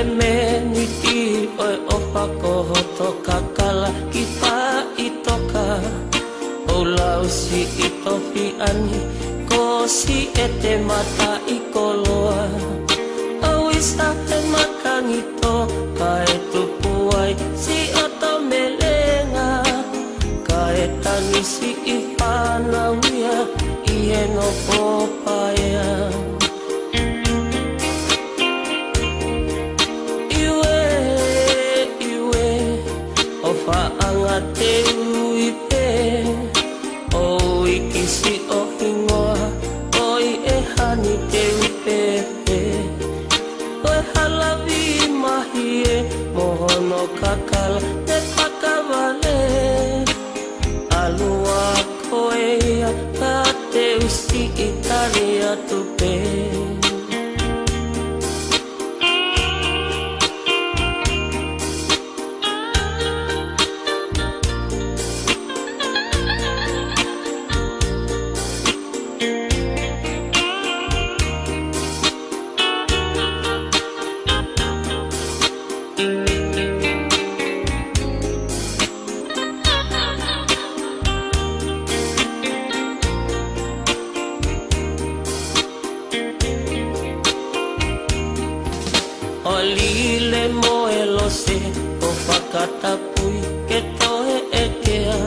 meniti oi opa kohoto kakala kipa itoka olau si itopi ani ko si ete mata ikoloa awisa he makangito kae tupuai si oto melenga kae tangisi ipanawia ieno popaya Faangate uipe o ikisi o hingoa oi e hani te upepe oi halavi mahie mohono kakala te pakavale alua koea ka te usi italia tupe Olile moelo se o fakatapui ke toe ekea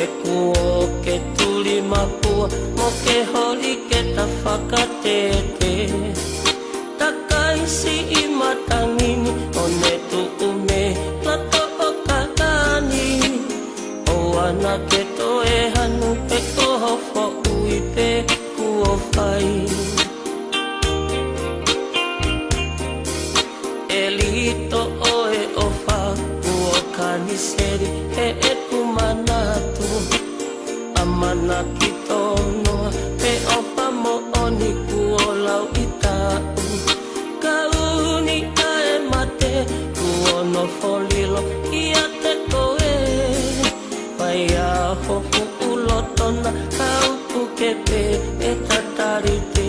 e kuo ke tuli mapua mo ke holi ke ta fakatete takaisi i matangini o ne tu ume lato o kakani o ana ke toe hanu pe koho fo uipe kuo fai Elito oe ofa kuo kaniseri e kumanatu amana kitono pe opa mo oni kuo lau itau kauni ae mate kuo no folilo ia te koe paia hofu ulotona kau pukepe e tatarite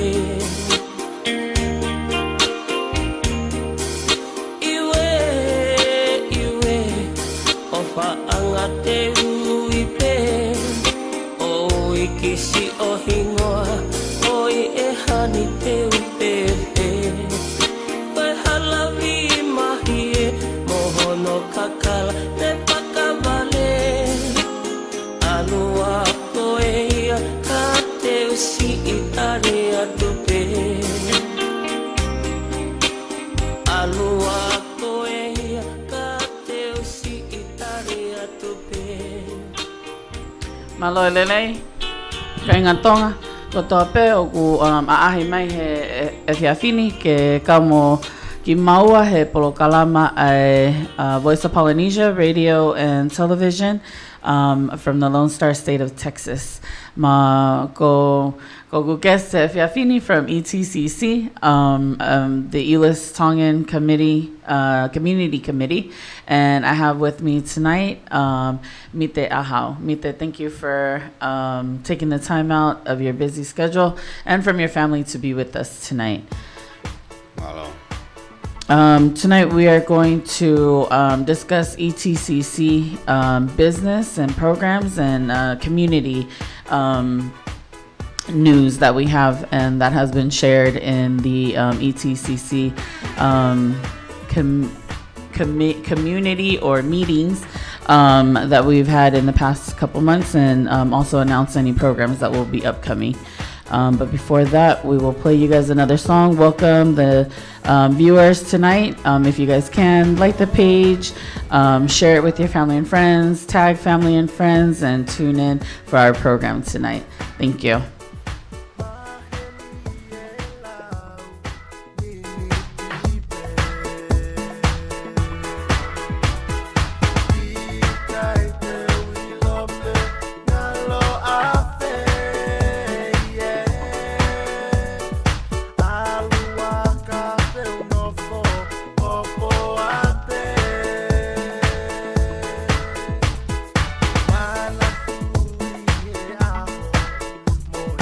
Faangate uipe o ikisi o hingoa oi e hani te upepe oi halavi mahie mohono kakala te pakavale alua koea ka te usi italia tupe alua koea ka te usi Malo lelei, kainga tonga, ko toa pe o ku aahi mai he whiawhini ke kamo ki maua he polokalama ai Voice of Polynesia, radio and television from the Lone Star State of Texas. Ma ko guest he whiawhini from ETCC, the Elis Tongan Committee, Community Committee. And I have with me tonight, Mite Ahau. Mite, thank you for taking the time out of your busy schedule and from your family to be with us tonight. Hello. Tonight we are going to discuss ETCC business and programs and community news that we have and that has been shared in the ETCC community or meetings that we've had in the past couple months, and also announce any programs that will be upcoming. But before that, we will play you guys another song. Welcome the viewers tonight. If you guys can, like the page, share it with your family and friends, tag family and friends, and tune in for our program tonight. Thank you. More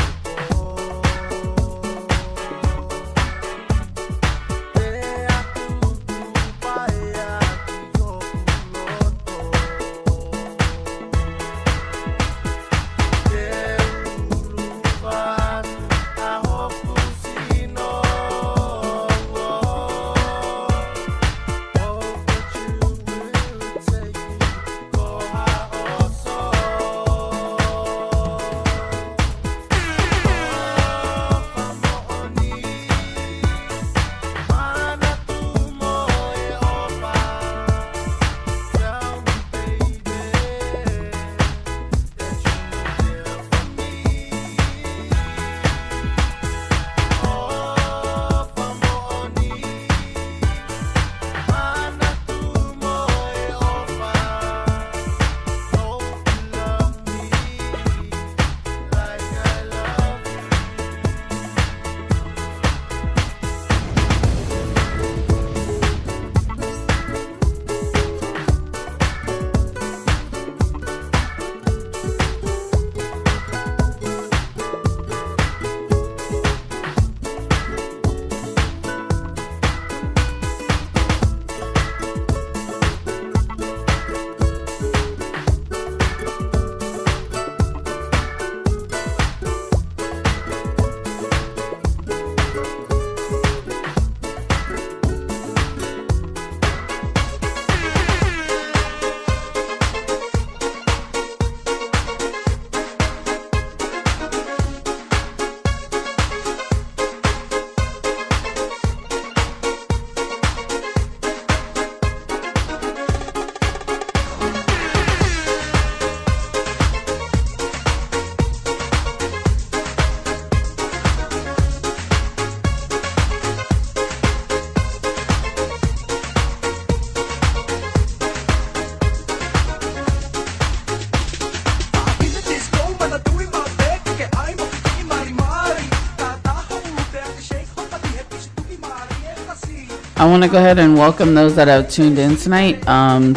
I want to go ahead and welcome those that have tuned in tonight.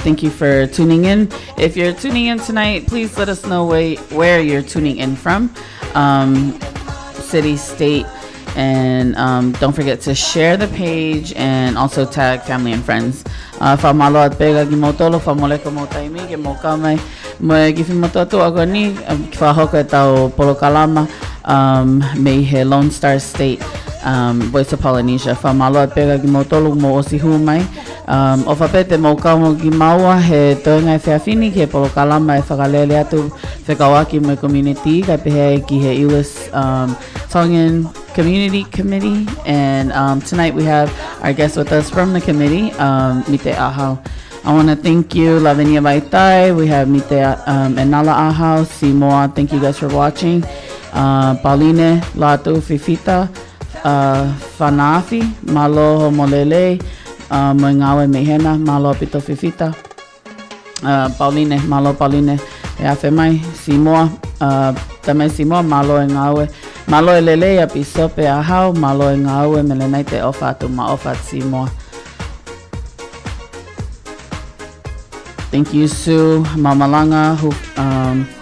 Thank you for tuning in. If you're tuning in tonight, please let us know where you're tuning in from, city, state, and don't forget to share the page and also tag family and friends. Famalo at pega gimotolo famole como taimi gimokame mo gifimoto to agoni fahoka tao polokalama me he Lone Star State. Voice of Polynesia. Famalo at pega gimotolo mo osihumai. O fapete mo kamo gimawa he toenga feafini ke polokalama e whakalele atu whekawaki mo community ka pehe ki he Ilis Tongan Community Committee, and tonight we have our guest with us from the committee, Mite Ahau. I want to thank you, Lavinia Baitai. We have Mite and Nala Ahau, Simoa. Thank you guys for watching. Pauline, Latu, Fifita, Fanafi, Malo Molele, Mangawe Mehena, Malo Pito Fifita, Pauline, Malo Pauline, Yafemai, Simoa, Tame Simoa, Malo Ngawe. Malo elele apisope ahau, malo ngawe melenaite ofatu ma ofat simo. Thank you, Sue Mamalanga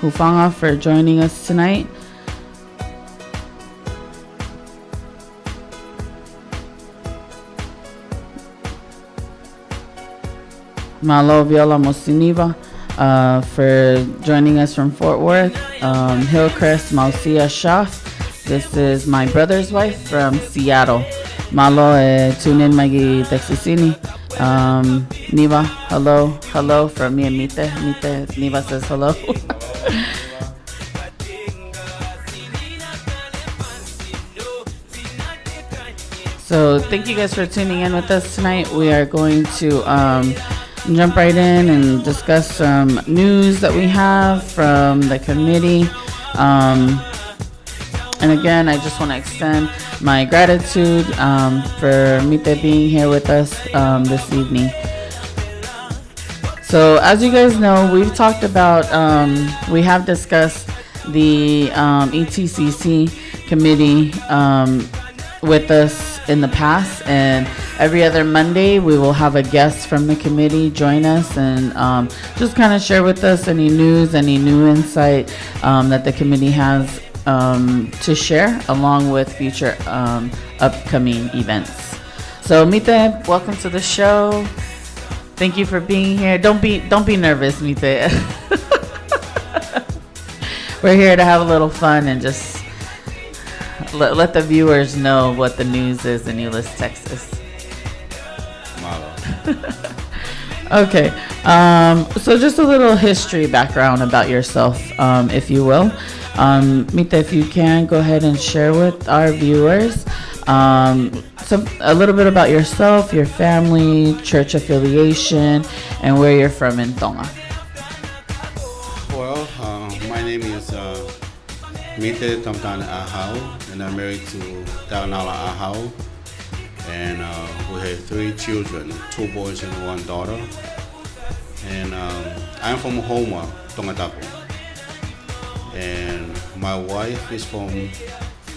Hufanga for joining us tonight. Malo Viola Mosiniva for joining us from Fort Worth. Hillcrest Mausia Shaf. This is my brother's wife from Seattle. Malo tune in magi Texasini. Niva, hello from me and Mite. Niva says hello. So thank you guys for tuning in with us tonight. We are going to jump right in and discuss some news that we have from the committee. And again, I just want to extend my gratitude for Mite being here with us this evening. So as you guys know, we've talked about, we have discussed the ETCC committee with us in the past, and every other Monday we will have a guest from the committee join us and just kind of share with us any news, any new insight that the committee has to share, along with future upcoming events. So Mite, welcome to the show. Thank you for being here. Don't be nervous, Mite. We're here to have a little fun and just let the viewers know what the news is in Euless, Texas. Okay, so just a little history background about yourself, if you will. Mite, if you can, go ahead and share with our viewers a little bit about yourself, your family, church affiliation, and where you're from in Tonga. Well, my name is Mite Tamtane Ahau, and I'm married to Taonala Ahau, and we have 3 children, 2 boys and 1 daughter. And I'm from Homa, Tongatapu. And my wife is from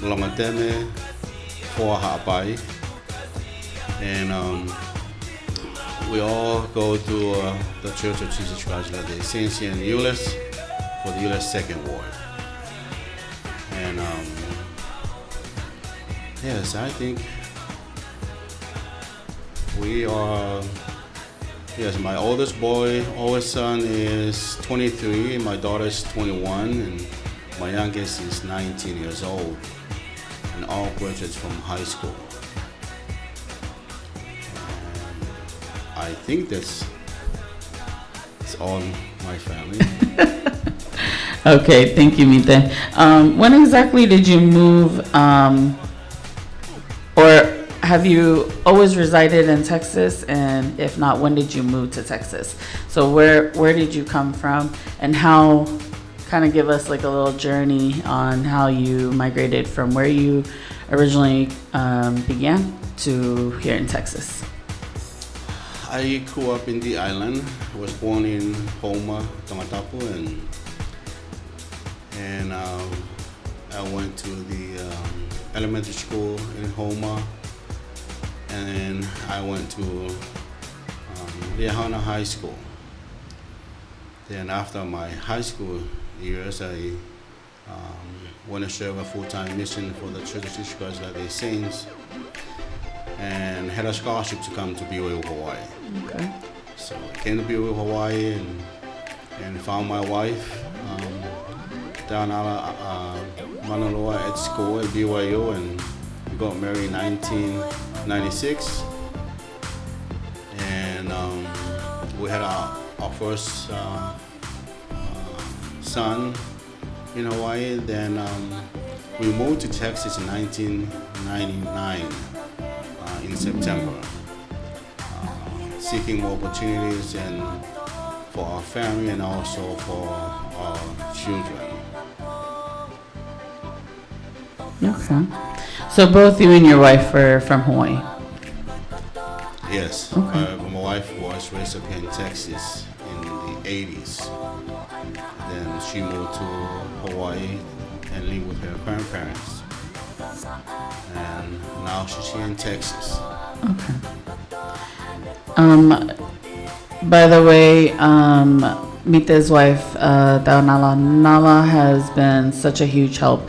Longateme, Ha'apai. And we all go to the Church of Jesus Christ of Latter-day Saints here in Euless for the Euless Second Ward. And yes, I think we are, yes, my oldest son is 23, and my daughter is 21, and my youngest is 19 years old, and all graduates from high school. And I think it's all my family. Okay, thank you, Mite. When exactly did you move, or have you always resided in Texas? And if not, when did you move to Texas? So where did you come from, and how, kind of give us like a little journey on how you migrated from where you originally began to here in Texas. I grew up in the island. I was born in Homa, Tongatapu, and I went to the elementary school in Homa, and then I went to Liahona High School. Then after my high school years, I went to serve a full-time mission for the Church of Jesus Christ of Latter-day Saints, and had a scholarship to come to BYU Hawaii. Okay. So I came to BYU Hawaii and found my wife down at Manaloa at school at BYU, and we got married in 1996. And we had our first son in Hawaii. Then we moved to Texas in 1999 in September, seeking more opportunities and for our family and also for our children. Okay. So both you and your wife are from Hawaii? Yes. Okay. My wife was raised up here in Texas in the 80s. Then she moved to Hawaii and lived with her grandparents. And now she's here in Texas. Okay. By the way, Mite's wife, Nala. Nala has been such a huge help,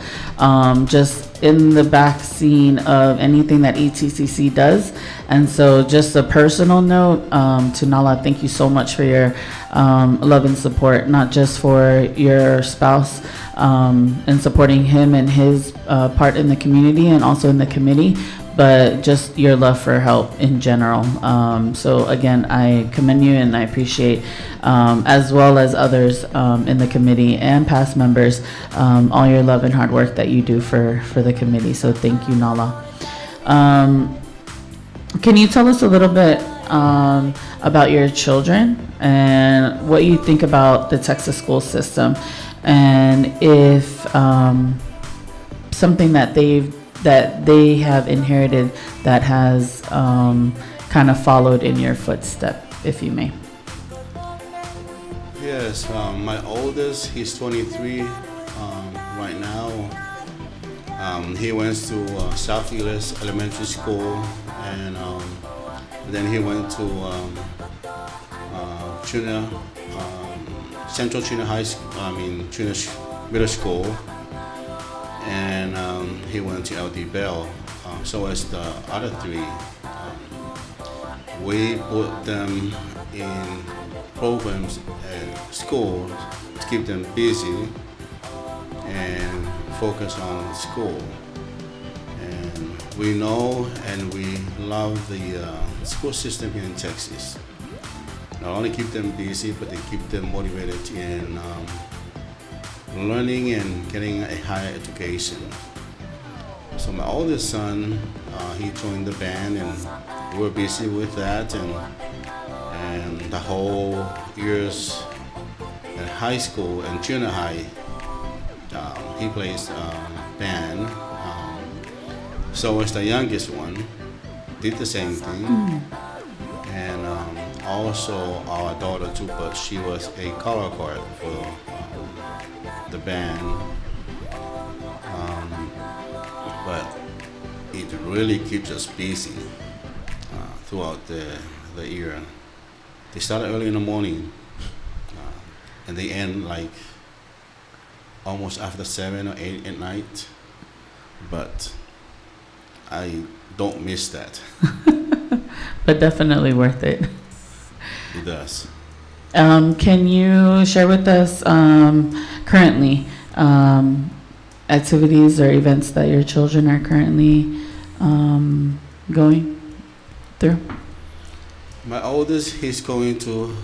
just in the back scene of anything that ETCC does. And so just a personal note to Nala, thank you so much for your love and support, not just for your spouse and supporting him and his part in the community and also in the committee, but just your love for help in general. So again, I commend you and I appreciate, as well as others in the committee and past members, all your love and hard work that you do for the committee. So thank you, Nala. Can you tell us a little bit about your children and what you think about the Texas school system, and if something that they have inherited that has kind of followed in your footstep, if you may? Yes, my oldest, he's 23 right now. He went to South East Elementary School, and then he went to Central Junior High School, Junior Middle School, and he went to LD Bell. So as the other three, we put them in programs at school to keep them busy and focus on school. And we know and we love the school system here in Texas. Not only keep them busy, but they keep them motivated in learning and getting a higher education. So my oldest son, he joined the band, and we were busy with that, and the whole years at high school and junior high, he plays band. So was the youngest one, did the same thing, and also our daughter too, but she was a color guard for the band. But it really keeps us busy throughout the year. They start early in the morning, and they end like almost after 7 or 8 at night. But I don't miss that. But definitely worth it. It does. Can you share with us currently activities or events that your children are currently going through? My oldest, he's going to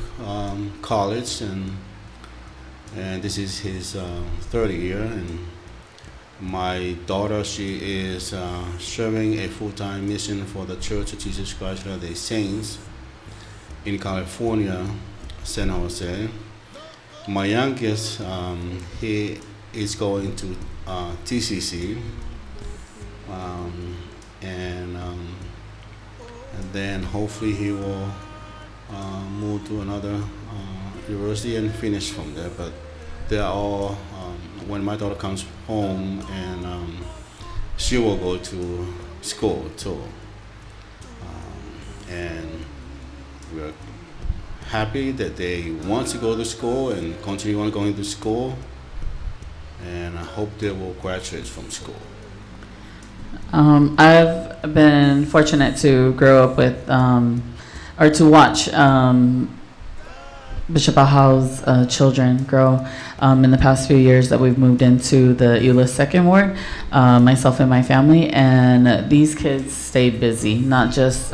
college, and this is his third year. And my daughter, she is serving a full-time mission for the Church of Jesus Christ of Latter-day Saints in California, San Jose. My youngest, he is going to TCC, and then hopefully he will move to another university and finish from there. But they are all, when my daughter comes home, and she will go to school too. and we're happy that they want to go to school and continue on going to school, and I hope they will graduate from school. I've been fortunate to grow up with, or to watch Bishop Ahao's children grow in the past few years that we've moved into the Euless Second Ward, myself and my family, and these kids stayed busy, not just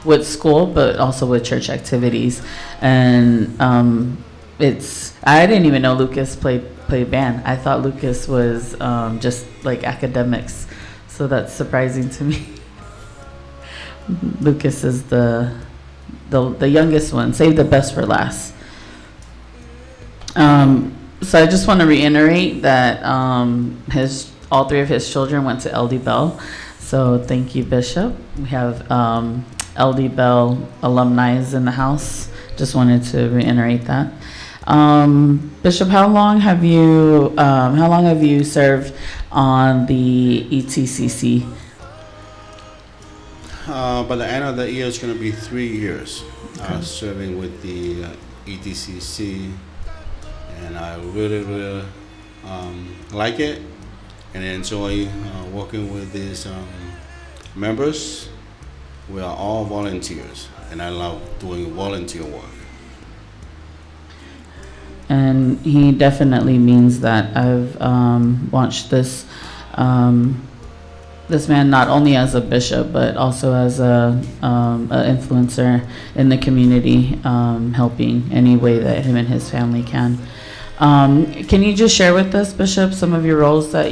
with school, but also with church activities. And I didn't even know Lucas played band. I thought Lucas was just like academics, so that's surprising to me. Lucas is the youngest one. Save the best for last. So I just want to reiterate that all three of his children went to LD Bell. So thank you, Bishop. We have LD Bell alumni in the house. Just wanted to reiterate that. Bishop, how long have you served on the ETCC? By the end of the year, it's going to be 3 years serving with the ETCC, and I really like it and enjoy working with these members. We are all volunteers, and I love doing volunteer work. And he definitely means that. I've watched this man not only as a bishop, but also as a influencer in the community, helping any way that him and his family can. Can you just share with us, Bishop, some of your roles that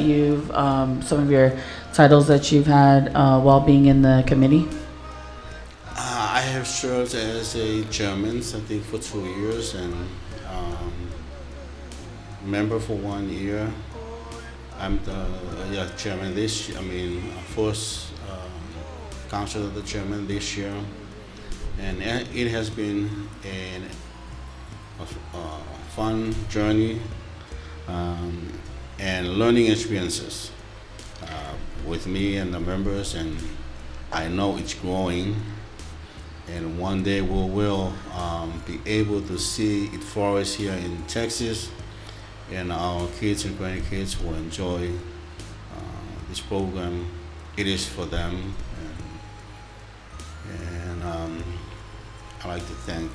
some of your titles that you've had while being in the committee? I have served as a chairman, I think, for 2 years, and member for 1 year. I'm the chairman this year. First council of the chairman this year, and it has been a fun journey and learning experiences with me and the members, and I know it's growing. And one day we will be able to see it flourish here in Texas, and our kids and grandkids will enjoy this program. It is for them, and I'd like to thank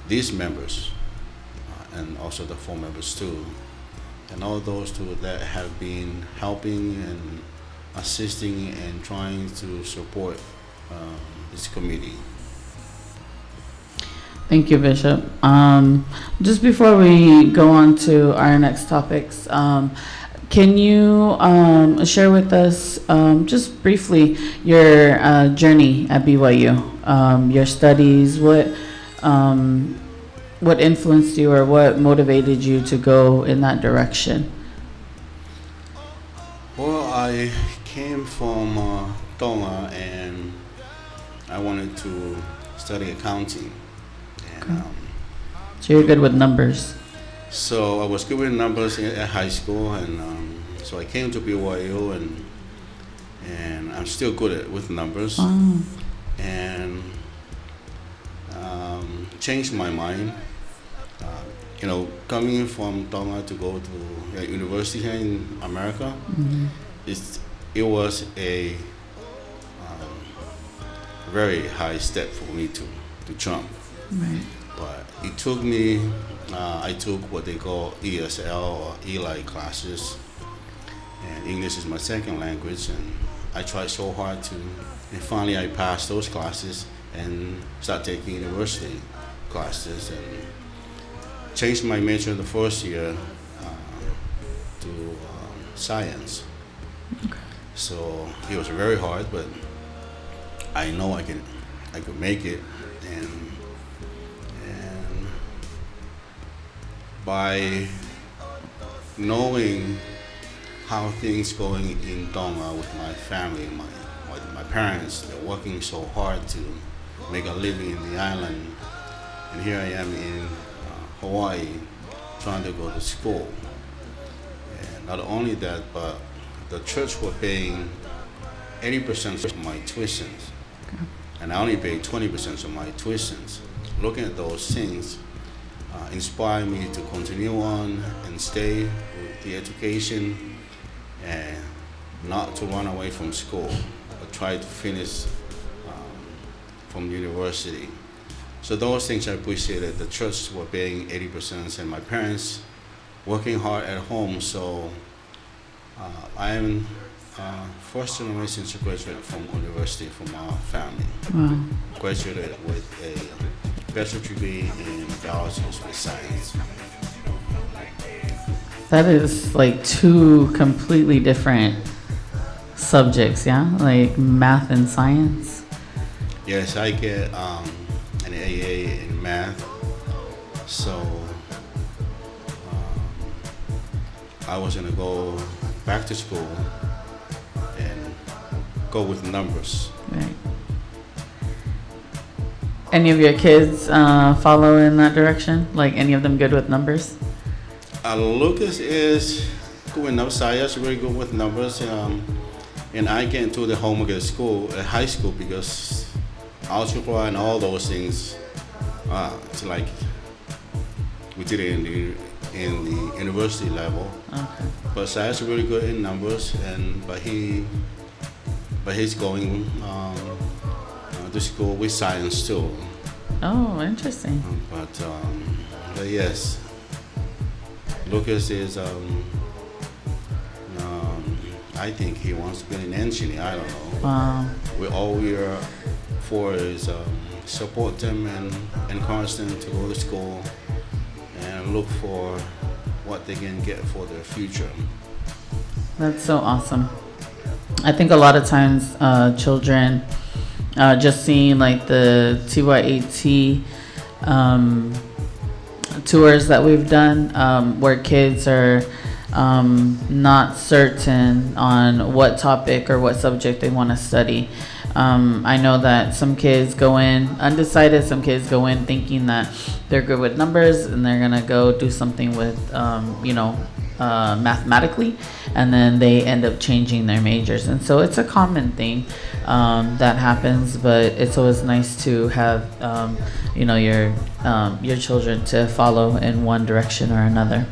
these members and also the 4 members too, and all those two that have been helping and assisting and trying to support this committee. Thank you, Bishop. Just before we go on to our next topics, can you share with us just briefly your journey at BYU, your studies, what influenced you or what motivated you to go in that direction? Well, I came from Tonga, and I wanted to study accounting. And, so you're good with numbers. So I was good with numbers at high school, and so I came to BYU, and I'm still good with numbers. Oh. And changed my mind. Coming from Tonga to go to a university here in America, it was a very high step for me to jump. Right. But it took me, I took what they call ESL or ELI classes, and English is my second language, and I tried so hard and finally I passed those classes and started taking university classes, and changed my major the first year to science. Okay. So it was very hard, but I know I could make it, and by knowing how things going in Tonga with my family, my parents, they're working so hard to make a living in the island, and here I am in Hawaii trying to go to school. And not only that, but the church were paying 80% of my tuitions. Okay. and I only pay 20% of my tuitions. Looking at those things inspired me to continue on and stay with the education and not to run away from school, but try to finish from university. So those things I appreciated. The church were paying 80% and my parents working hard at home. So I am first generation to graduate from university from our family. Wow. Graduated with a bachelor's degree in biology with science. That is like two completely different subjects, yeah? Like math and science. Yes, I get an AA in math, so I was gonna go back to school and go with numbers. Right. Any of your kids follow in that direction? Like any of them good with numbers? Lucas is good with numbers. Saya is very good with numbers, and I get into the homework at school, at high school, because algebra and all those things. It's like we did it in the university level. Okay. But Saya is really good in numbers, but he's going to school with science too. Oh, interesting. But yes, Lucas is. I think he wants to be an engineer. I don't know. Wow. All we are for is support them and encourage them to go to school and look for what they can get for their future. That's so awesome. I think a lot of times children just seeing like the TYAT tours that we've done where kids are not certain on what topic or what subject they want to study. I know that some kids go in undecided, some kids go in thinking that they're good with numbers and they're gonna go do something with mathematically, and then they end up changing their majors. And so it's a common thing that happens, but it's always nice to have your children to follow in one direction or another.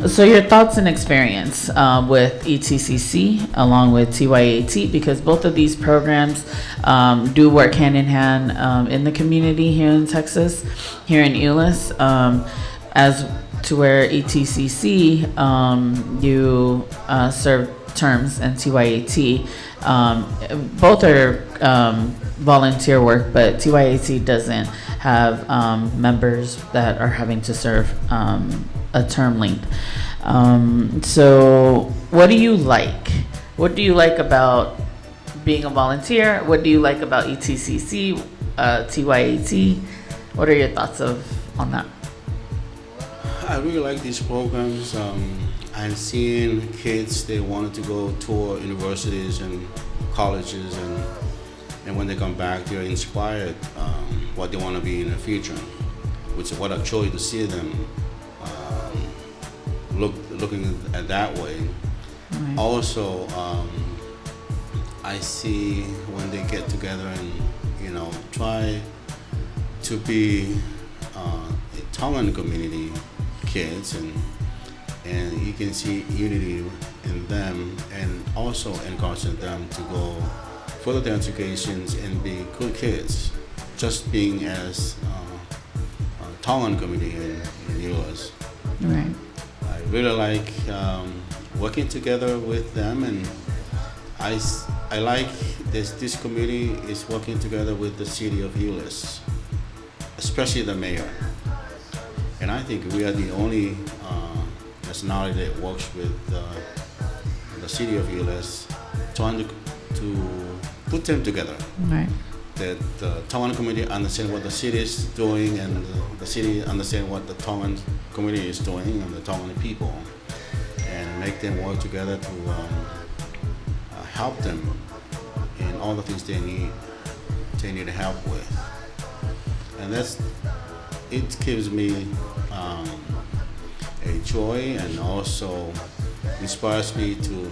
So your thoughts and experience with ETCC along with TYAT, because both of these programs do work hand in hand in the community here in Texas, here in Euless, as to where ETCC you serve terms and TYAT. Both are volunteer work, but TYAT doesn't have members that are having to serve a term length. So what do you like? What do you like about being a volunteer? What do you like about ETCC, TYAT? What are your thoughts on that? I really like these programs. I'm seeing kids, they wanted to go tour universities and colleges, and when they come back, they're inspired what they want to be in the future, which is what a joy to see them looking at that way. Right. Also, I see when they get together and try to be a Tongan community kids, and you can see unity in them, and also encouraging them to go further their educations and be good kids, just being as a Tongan community in US. Right. I really like working together with them, and I like this community is working together with the city of Euless, especially the mayor. And I think we are the only nationality that works with the city of Euless, trying to put them together. Right. That the Tongan community understand what the city is doing, and the city understand what the Tongan community is doing, and the Tongan people, and make them work together to help them in all the things they need help with. And it gives me a joy, and also inspires me to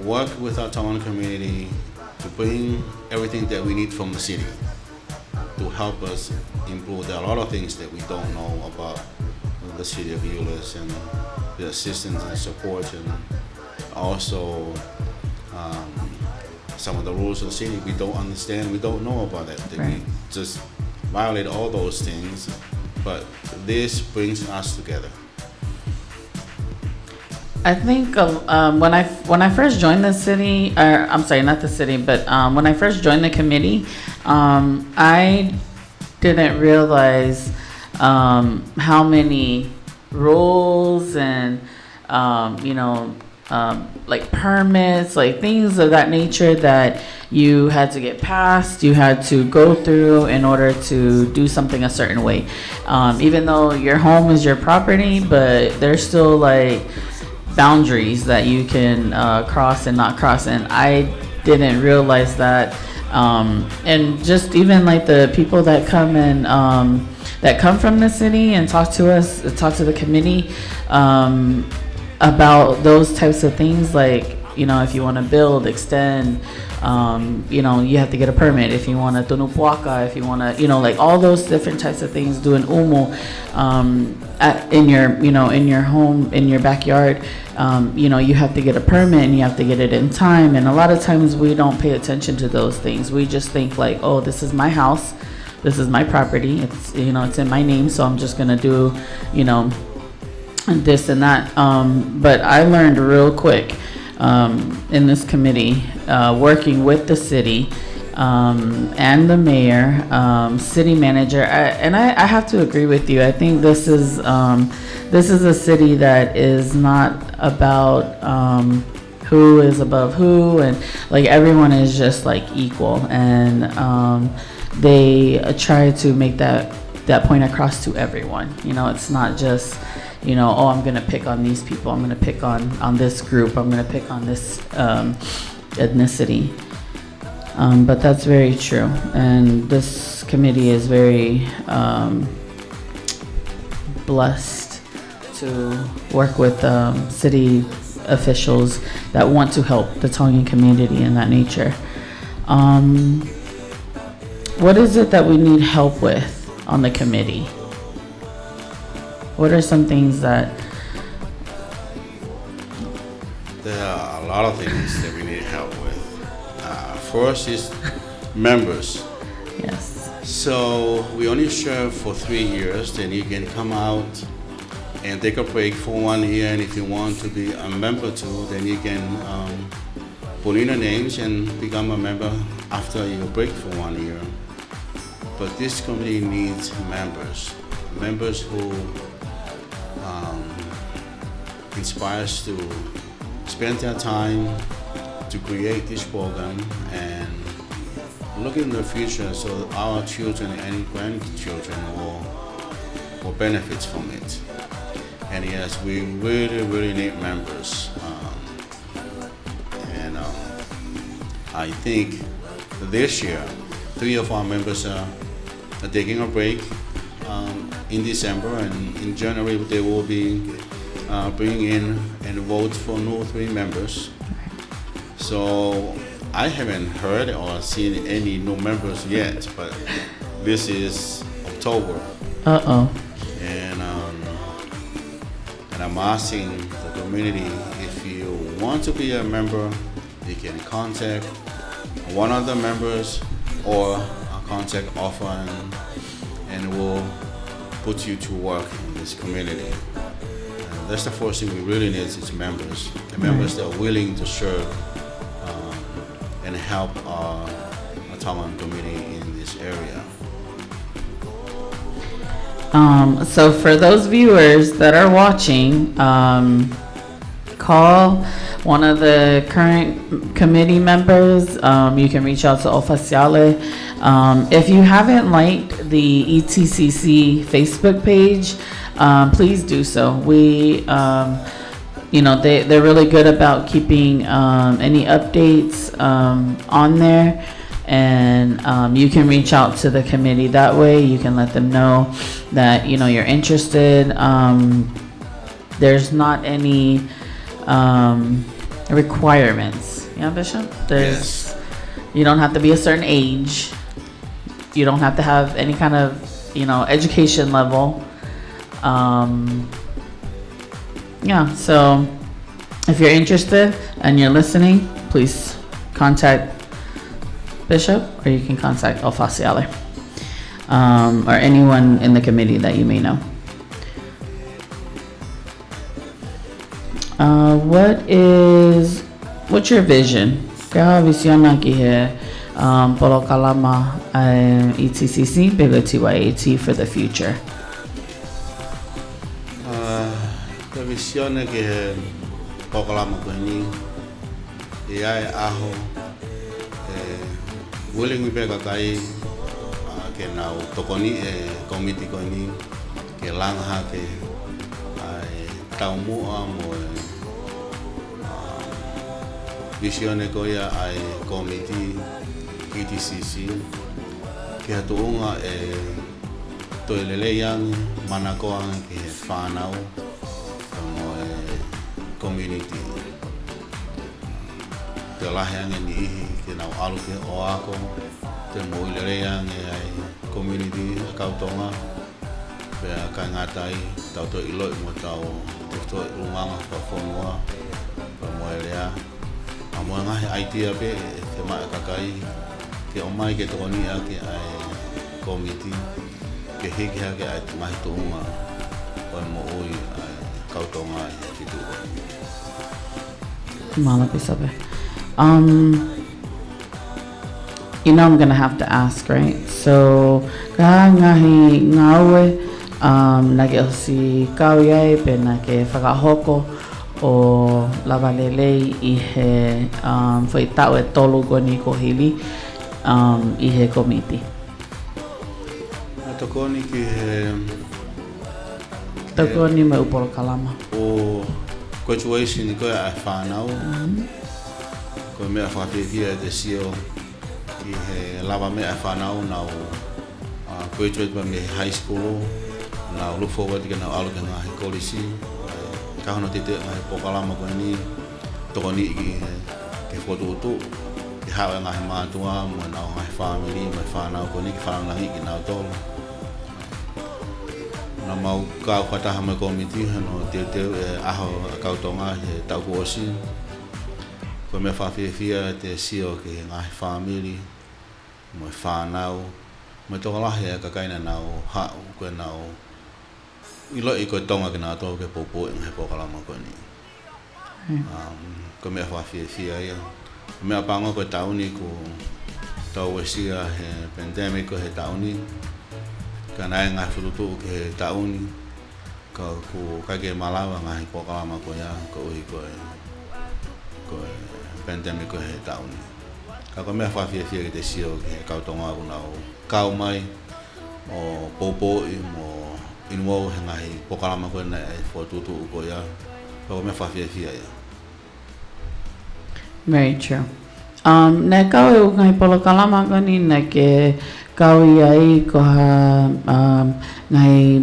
work with our Tongan community to bring everything that we need from the city to help us improve. There are a lot of things that we don't know about the city of Euless and the assistance and support, and also some of the rules of the city we don't understand, we don't know about it. Right. We just violate all those things, but this brings us together. I think when I first joined the city, or I'm sorry, not the city, but when I first joined the committee, I didn't realize how many rules and like permits, like things of that nature that you had to get passed, you had to go through in order to do something a certain way. Even though your home is your property, but there's still like boundaries that you can cross and not cross, and I didn't realize that. And just even like the people that come and that come from the city and talk to us, talk to the committee about those types of things, like, if you want to build, extend, you have to get a permit. If you want to tunupuaka, if you want to, like all those different types of things, do an umo in your home, in your backyard, you have to get a permit and you have to get it in time. And a lot of times we don't pay attention to those things. We just think like, oh, this is my house, this is my property, it's it's in my name, so I'm just gonna do this and that. But I learned real quick in this committee, working with the city and the mayor, city manager, I have to agree with you. I think this is a city that is not about who is above who, and like everyone is just like equal, and they try to make that point across to everyone. It's not just oh, I'm gonna pick on these people, I'm gonna pick on this group, I'm gonna pick on this ethnicity. But that's very true, and this committee is very blessed to work with city officials that want to help the Tongan community in that nature. What is it that we need help with on the committee? What are some things that... There are a lot of things that we need help with. First is members. Yes. So we only serve for 3 years, then you can come out and take a break for 1 year, and if you want to be a member too, then you can put in your names and become a member after your break for 1 year. But this committee needs members who inspires to spend their time to create this program and look in the future so that our children and grandchildren will benefit from it. And yes, we really need members. I think this year, 3 of our members are taking a break in December, and in January they will be bring in and vote for new 3 members. So I haven't heard or seen any new members yet, but this is October. And I'm asking the community, if you want to be a member, you can contact one of the members or contact offer, and we'll put you to work in this community. That's the first thing we really need is members. The members that are willing to serve and help our Tongan community in this area. So for those viewers that are watching, call one of the current committee members. You can reach out to Oficiale. If you haven't liked the ETCC Facebook page, please do so. They're really good about keeping any updates on there, and you can reach out to the committee that way. You can let them know that you're interested. There's not any requirements. Yeah, Bishop? You don't have to be a certain age. You don't have to have any kind of, education level. Yeah, so if you're interested and you're listening, please contact Bishop, or you can contact Ofasiale, or anyone in the committee that you may know. What's your vision? Kaya visión aquí he polo kalama ETCC bigger TYAT for the future. La visione che polo kalama ko ni ai aho willing we pega kai ke na tokoni committee ko ni ke langha ke ai taumu mo visione ko ya ai committee ETCC ke hatuunga toilele yang manako ang ke whanau mo community te lahe ang ni ke nau alu ke o ako te moilele yang ai community kautonga pe ka ngatai tau to iloi mo tau to umanga pa fonua pa moelea amo nga idea pe te ma kakai ke o mai ke toni ake ai committee ke hige ke ai mai tunga o mo oi kautonga fitu Mala pisabe. I'm gonna have to ask, right? So ka ngahi ngawe nage si kauiai pe nage whakahoko o lavalelei i he foi tau e tolu goni ko hili i he komiti. Tokoni ki he Tokoni me upolo kalama. O graduation ko ai whanau ko mea whawhiwhia te sio ki he lava mea whanau nau graduate pa me high school nau look forward ki nau alu ki ngā he kolisi ka hono te ngā he pokalama ko ni tokoni ki ke whotuutu ki hawa ngā he mātua mo nau ngā he family mai whanau ko ni ki whanangi ki nau tolu na mau ka whataha mai komiti no te aho kautonga he tau kuosi ko me whawhiwhia te sio ki ngā he family mo he whanau mo toka lahi e kakaina nau hau koe nau ilo i koe tonga ki nā tō ke popo i he pokalama koe ni ko me whawhiwhia ia ko me apanga koe tauni ko tau wesia he pandemic ko he tauni ka nai ngā whurutu ke he tauni ka ku kake malawa ngā he pokalama ko ia ko ui koe pandemic ko he tauni ka ko mea whawhiawhia ki te sio ki he kautonga aku nau kau mai o popo i mo inuau he ngā he pokalama ko ia e whotutu ko ia ka ko mea whawhiawhia ia. Very true. Nē kau e ukai polo kalama kani nē ke kau iai ko ha ngai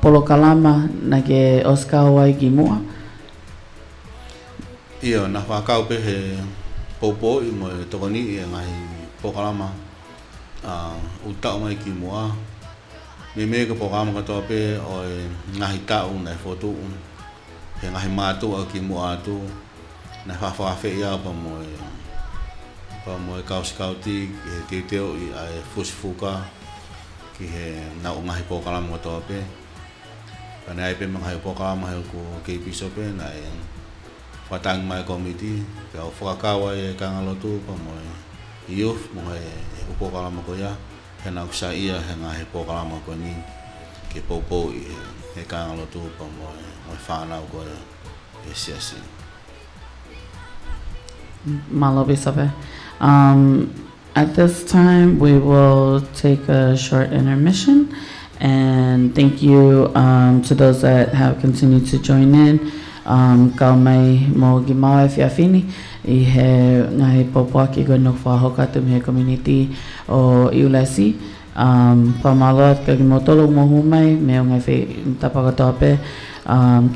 polo kalama nē ke oskau ai ki mua. Ia na whakau pe he popo i mo e tokoni i ngai pokalama utau mai ki mua. Me ka pokalama katoa pe o e ngahi tau nai whotu he ngahi mātua ki mua atu na whawhawhi ia pa mo e kausikauti ki he teiteo i ai fusifuka ki he nau ngahi pokalama katoa pe ka nai pe mga pokalama he ko kei piso pe na e whatang mai komiti pe au whakakawa e kangalotu pa mo e youth mo e upokalama ko ia he nau sa ia he ngahi pokalama ko ni ke popo i he kangalotu pa mo e whanau ko e siasi. Malobi sabe. At this time, we will take a short intermission, and thank you to those that have continued to join in. Kau mai mo gimawe fiafini i he ngahi popoaki ko no whahoka tu me community o Iulesi. Pamaloat ka gimotolo mo humai me o ngai tapakatoa pe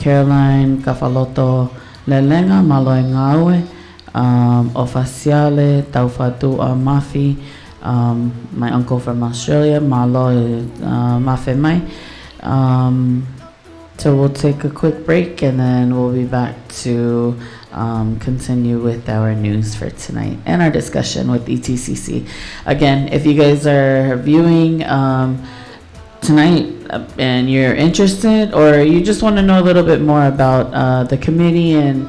Caroline Kafaloto Lelenga malo e ngawe Ofaciale, Taufatua Mafi, my uncle from Australia, Malo Mafe Mai. So we'll take a quick break and then we'll be back to continue with our news for tonight and our discussion with ETCC. Again, if you guys are viewing tonight and you're interested or you just want to know a little bit more about the committee and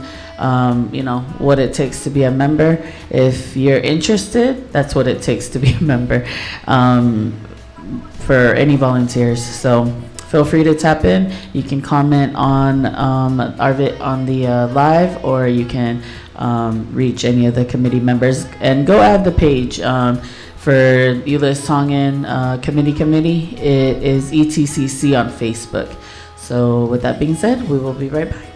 what it takes to be a member, if you're interested, that's what it takes to be a member for any volunteers. So feel free to tap in. You can comment on the live, or you can reach any of the committee members and go add the page for Ulis Tongan Committee. It is ETCC on Facebook. So with that being said, we will be right back.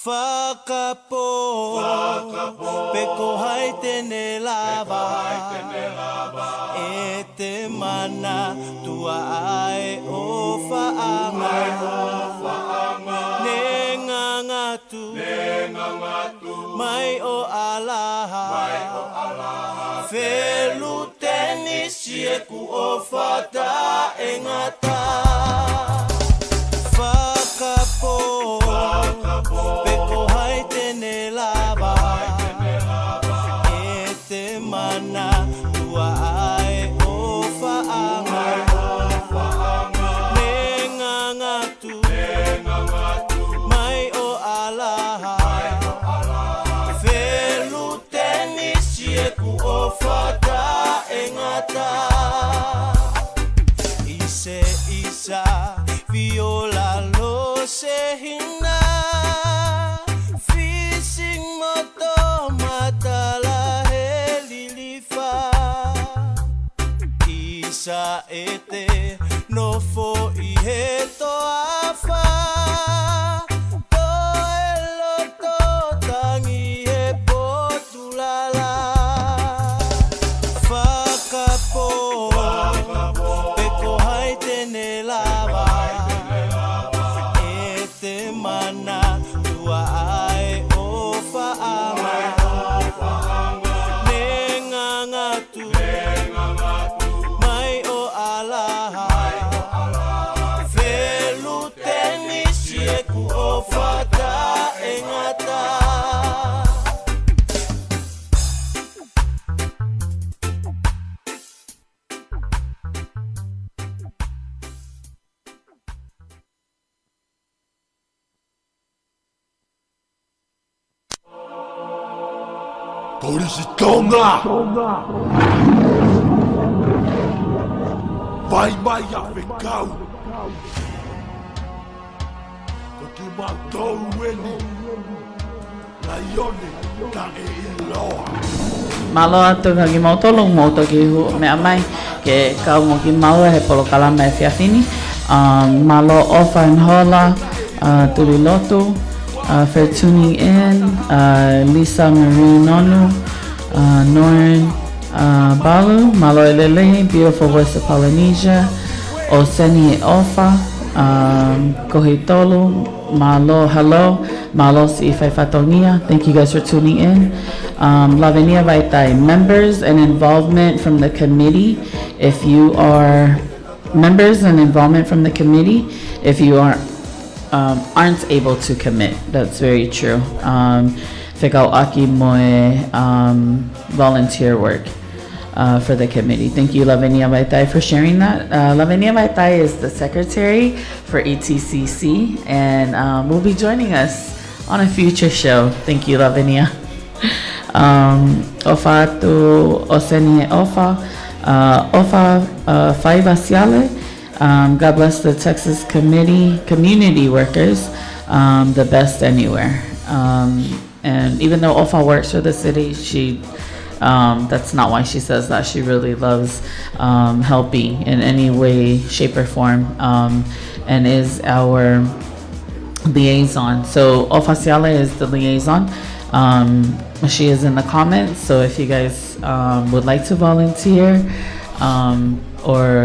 Whakapo, peko hai tene lava, e te mana tua ai o whaanga, ne ngangatu, mai o alaha Felu tenisi e ku o fata e ngata Whakapo Peko hai tene lava E te mana tua ai o whaanga Nenga ngatu Mai o alaha Felu tenisi e ku o fata e ngata Ise isa viola lo se hina Fishing moto matala he lilifa Isa ete no fo I he to afa To elo to tangi he potulala Whakapo Peko hai tene lava E te mana tua ai o whaanga Nenga ngatu Mai o alaha Felu tenisi e ku o whata e ngata Torisi tonga! Vai mai a whekau! Ko te mātou eli, na ione ka e iloa. Malo atu ka ki mautolong mauto ki hu mea mai ke kau mo ki maua he polo kalama e whiawhini. Malo ofa and hola, tuli lotu, for tuning in, Lisa Marie Nonu, Norn Balu, Malo Elele, beautiful voice of Polynesia, Oseni Ofa, Kohitolu, Malo hello, Malo si Faifatongia. Thank you guys for tuning in. Lavenia Vaitai, members and involvement from the committee. If you are members and involvement from the committee, if you aren't able to commit, that's very true. Fikau aki moe volunteer work for the committee. Thank you, Lavenia Vaitai, for sharing that. Lavenia Vaitai is the secretary for ETCC, and will be joining us on a future show. Thank you, Lavenia. Ofa tu Oseni Ofa, Ofa Faiva Siale. God bless the Texas community workers, the best anywhere. And even though Ofa works for the city, she that's not why she says that. She really loves helping in any way, shape, or form, and is our liaison. So Ofa Siale is the liaison. She is in the comments, so if you guys would like to volunteer, or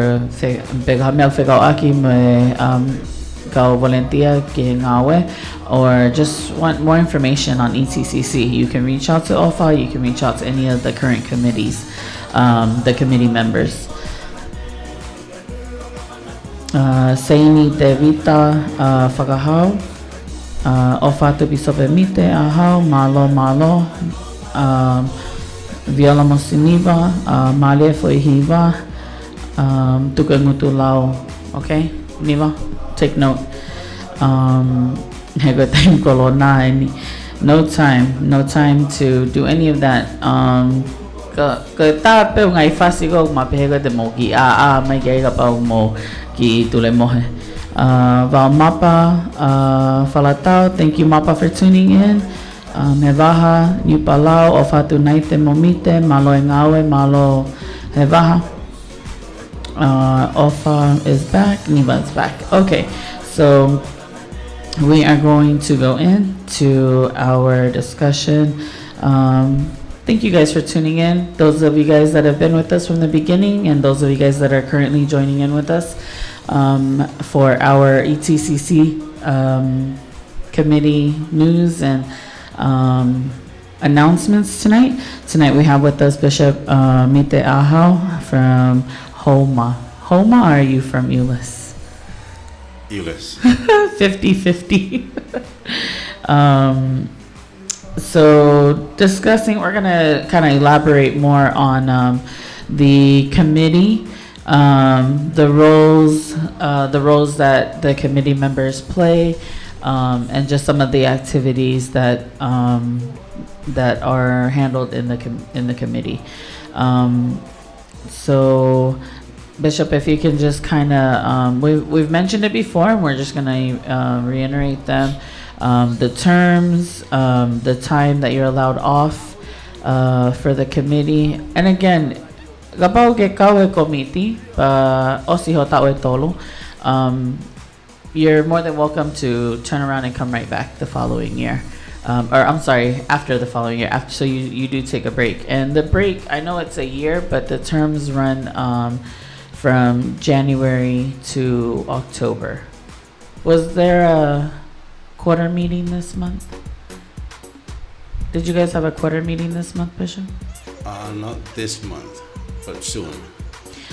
or just want more information on ETCC, you can reach out to OFA, you can reach out to any of the current committees, the committee members. Seini te vita whakahau, OFA tu bisopemite ahau, malo, viola mosiniva, male foihiva, tuka ngutu lau. Okay, Niva, take note. No time to do any of that. Ta pe ngai fasigo ma pega de mogi mai gai ka pa mo ki tule mohe. Va mapa falatao, thank you Mapa for tuning in. Hevaha Nupalao Ofatu Naite Momite Malo Engawe Malo Hevaha. Ofa is back, Niva is back. Okay, so we are going to go into our discussion. Thank you guys for tuning in. Those of you guys that have been with us from the beginning, and those of you guys that are currently joining in with us for our ETCC committee news and announcements tonight. Tonight we have with us Bishop Mite Ahau from Homa. Homa, or are you from Euless? Euless. 50-50. So discussing, we're gonna kind of elaborate more on the committee, the roles that the committee members play, and just some of the activities that that are handled in the committee. So, Bishop, if you can just kind of, we've mentioned it before, and we're just gonna reiterate them. The terms, the time that you're allowed off for the committee, and again, kapag ikaw ay committee, o si hota o tolo, you're more than welcome to turn around and come right back the following year. Or I'm sorry, after the following year. So you do take a break. And the break, I know it's a year, but the terms run from January to October. Was there a quarter meeting this month? Did you guys have a quarter meeting this month, Bishop? Not this month, but soon.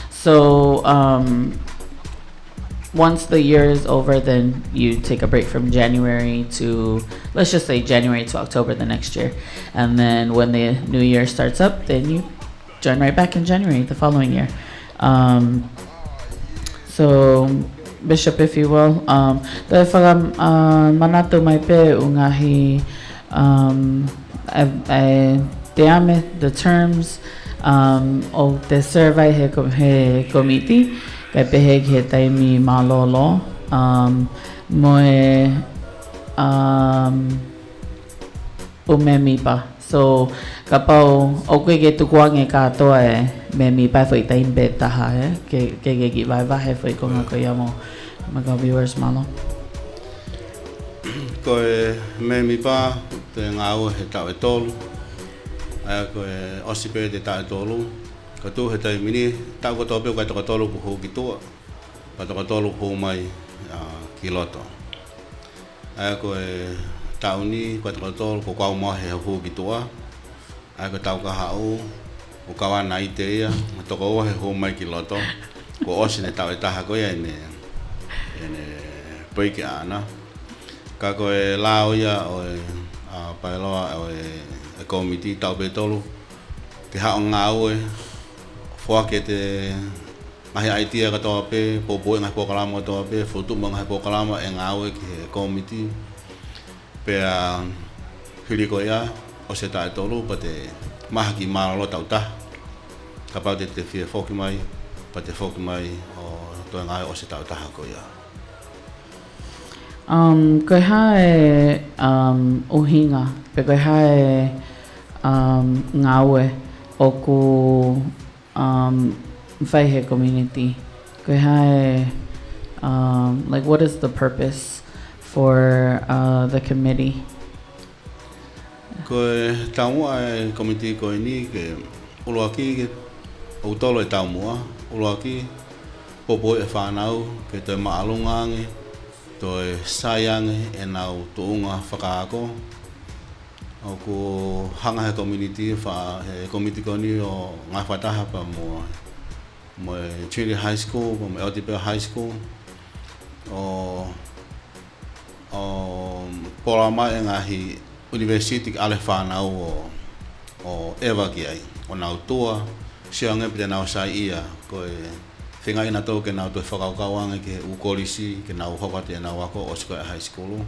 So once the year is over, then you take a break from January to, let's just say January to October the next year. And then when the new year starts up, then you join right back in January the following year. So, Bishop, if you will, the manato mai pe ungahi the terms of the survey he committee kay peheg he taimi malolo moe umemi pa. So kapau okay ke tukuang e katoa e memi pa foi taim beta ha ke gi vai vai foi ko ngakayamo mga viewers malo. Ko memi pa te ngau he tau e tolu. Ai ko osipe te tau e tolu. Ka tu he tai mini tau ko tope ko to tolu ko ho ki tua. Ka to tolu ho mai kiloto. Ai ko tau ni ko to tolu ko ka mo he ho ki tua. Ai ko tau ka hau ko ka wa nai te ia to ko he ho mai kiloto. Ko osine tau e taha ko ia ne poike ana. Ka ko lao ia o pailoa o komiti tau pe tolu. Ke ha ngau fo ke te mai ai tia ka to pe popo ngai po kalama to pe fotu mang hai po kalama e ngau ke komiti pe hiri ko ia o se tai tolu pa te maha ki malo tau ta ka pa te fie foki mai pa te foki mai o to ngai o se tau ta ko ia Koe hae uhinga, pe koe hae ngaue o ku whaihe community. Koe hae, like what is the purpose for the committee? Koe taumua e committee koe ni ke uloaki ke utolo e taumua, uloaki popo e whanau ke te maalungangi toi sayang e nau tuunga whakaako o ku hanga he community he community koni o ngā whataha pa mo Trinity High School mo LTP High School o Polama e ngahi University ale whanau o Ewa ki ai o nau tua siange pite nau sai ia koe Whenga ina tau ke nau toi whakaukawanga ke ukolisi ke nau hokate nau wako o Square High School.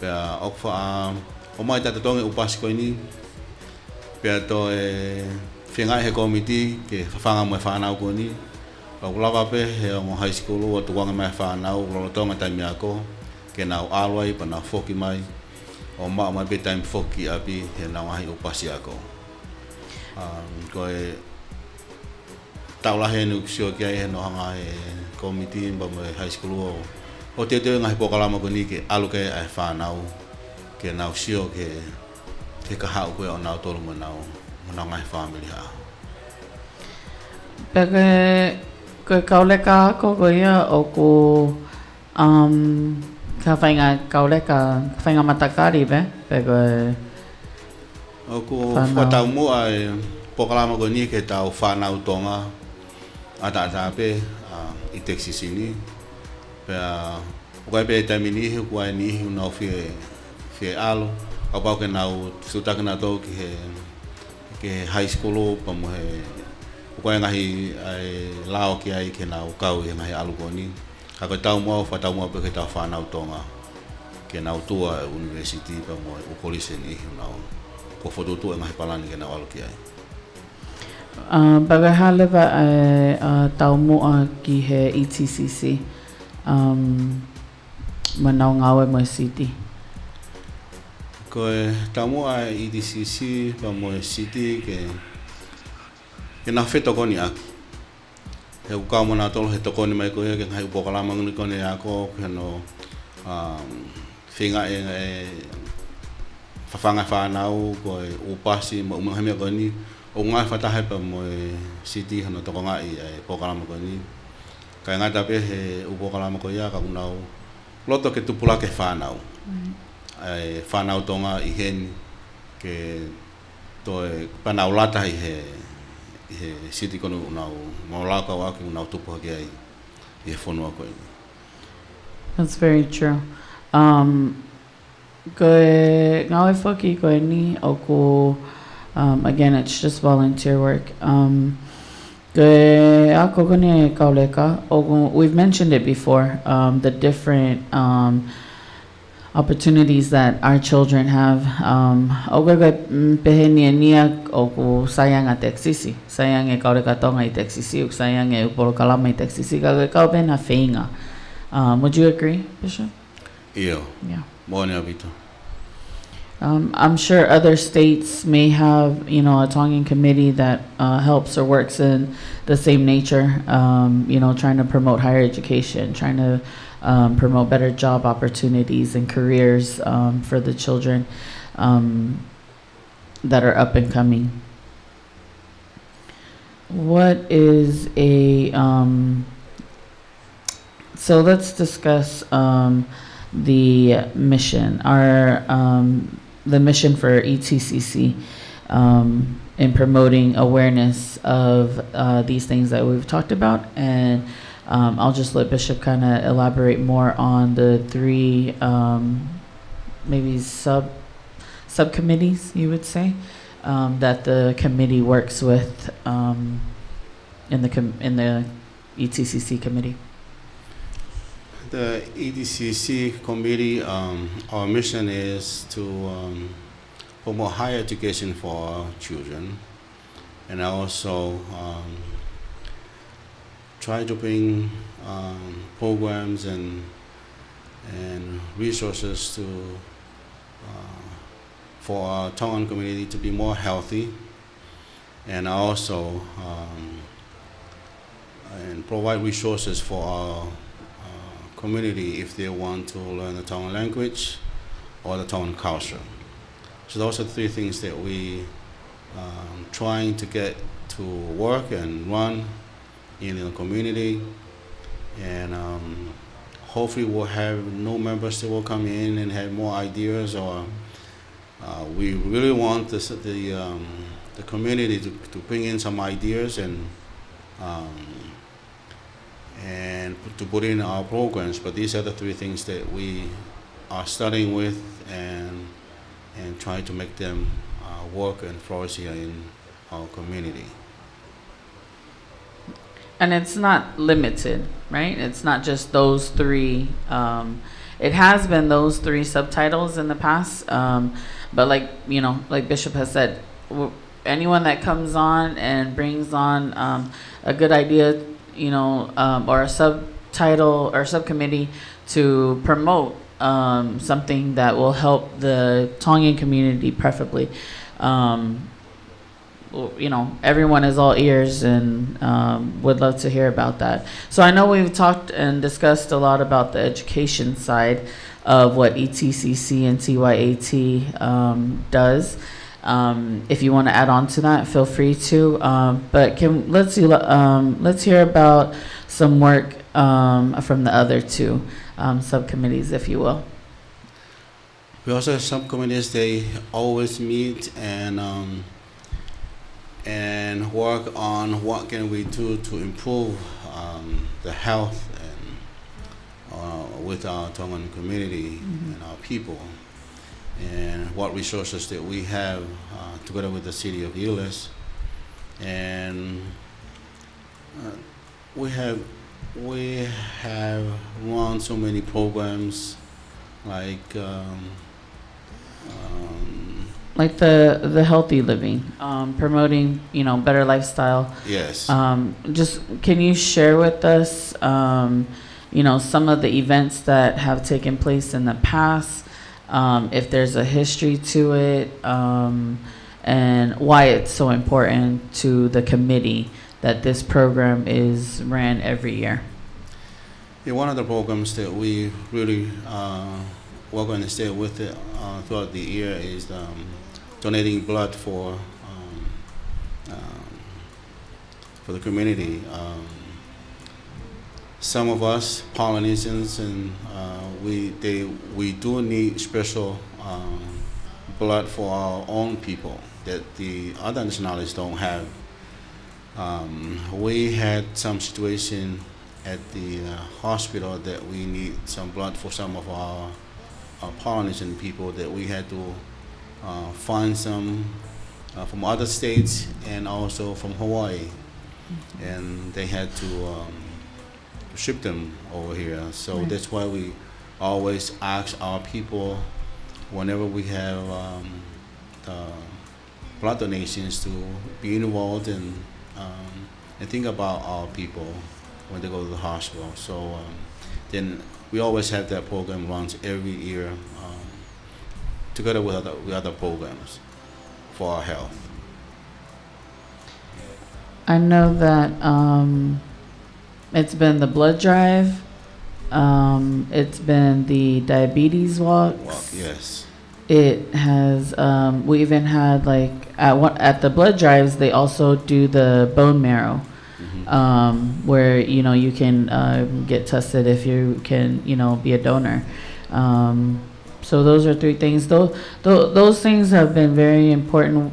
Pea okwa o mai tata tonge upasi koe ni. Pea to whenga he komiti ke whanga mo e whanau koe ni. Pea kulaka pe he o high school o tuwanga mai whanau lolo tonga taimi ako ke nau alwai pa nau foki mai. O maa mai pe taimi foki api he nau ahi upasi ako. Koe taula he nu sio kia he no hanga e komiti ba mo high school o te ngai pokalama ko ni ke alu ke ai whanau ke nau sio ke ka hau ko o nau tolu mo nau ngai family ha Peke koe kaule ka ko ia o ku ka whainga kaule ka whainga matakari be peke O ko whatau mo ai pokalama ko ni ke tau whanau tonga ata pe I Texas sini pe o kai pe tamini he ko ai ni no fe alo o pa ke nau sutaka na to ke high school pa mo he o kai ngahi ai lao ki ai ke nau kau e ngahi alu ko ni ka ko tau mo whatau mo pe ke tau whanau tonga ke nau tua university pa mo o college ni nau ko foto tu ngai palani ke na walo ki ai bagahale ba tau mo ki he ETCC manau ngawe mo city ko tau mo ETCC pa mo city ke na feto ko ni aki he ka mo na tolo he to ko ni mai ko ke ngai po kala mang ni ko ni ako ke no finga fafanga whanau ko upasi mo umahame ko ni o ngai whatahe pa mo city hano toko ngai pokalama ko ni kai ngai tape he upokalama ko ia ka unau loto ke tupula ke whanau ai whanau tonga I hen ke to panau lata he city kono unau maulaka waki unau tupu ke ai I whanua ko ni. That's very true. Koe ngawe whaki koe ni o ko again it's just volunteer work. Koe ako kone kauleka we've mentioned it before the different opportunities that our children have o koe pehenia nia o ko sayang a Texisi sayang e kauleka tonga I Texisi o sayang e upolo kalama I Texisi ka koe kau pena whainga. Would you agree, Bishop? Yeah. Morning, Vito. I'm sure other states may have, a Tongan committee that helps or works in the same nature, trying to promote higher education, trying to promote better job opportunities and careers for the children that are up and coming. What is so let's discuss the mission, the mission for ETCC in promoting awareness of these things that we've talked about, and I'll just let Bishop kind of elaborate more on the three maybe subcommittees you would say that the committee works with in the ETCC committee. The EDCC committee, our mission is to promote higher education for our children, and also try to bring programs and resources to for our Tongan community to be more healthy, and also and provide resources for our community if they want to learn the Tongan language or the Tongan culture. So those are three things that we trying to get to work and run in the community, and hopefully we'll have new members that will come in and have more ideas, or we really want the community to bring in some ideas and to put in our programs. But these are the three things that we are starting with and try to make them work and flourish here in our community. And it's not limited, right? It's not just those three. It has been those three subtitles in the past, but like Bishop has said, anyone that comes on and brings on a good idea, or a subtitle or subcommittee to promote something that will help the Tongan community, preferably. Everyone is all ears and would love to hear about that. So I know we've talked and discussed a lot about the education side of what ETCC and TYAT does. If you want to add on to that, feel free to. But let's hear about some work from the other two subcommittees, if you will. We also have some communities, they always meet and work on what can we do to improve the health and with our Tongan community and our people, and what resources that we have together with the city of Euless. And we have run so many programs like Like the healthy living, promoting, you know, better lifestyle. yes. Just can you share with us, you know, some of the events that have taken place in the past, if there's a history to it, and why it's so important to the committee that this program is ran every year? Yeah, one of the programs that we really we're going to stay with it throughout the year is donating blood for the community. Some of us Polynesians and we do need special blood for our own people that the other nationalities don't have. We had some situation at the hospital that we need some blood for some of our Polynesian people, that we had to find some from other states and also from Hawaii, and they had to ship them over here. So Right. that's why we always ask our people whenever we have blood donations to be involved and think about our people when they go to the hospital. So then we always have that program runs every year together with other programs for our health. I know that it's been the blood drive, it's been the diabetes walks. Well, yes. It has. We even had like at the blood drives. They also do the bone marrow, where you know you can get tested if you can be a donor. So those are three things. Those things have been very important.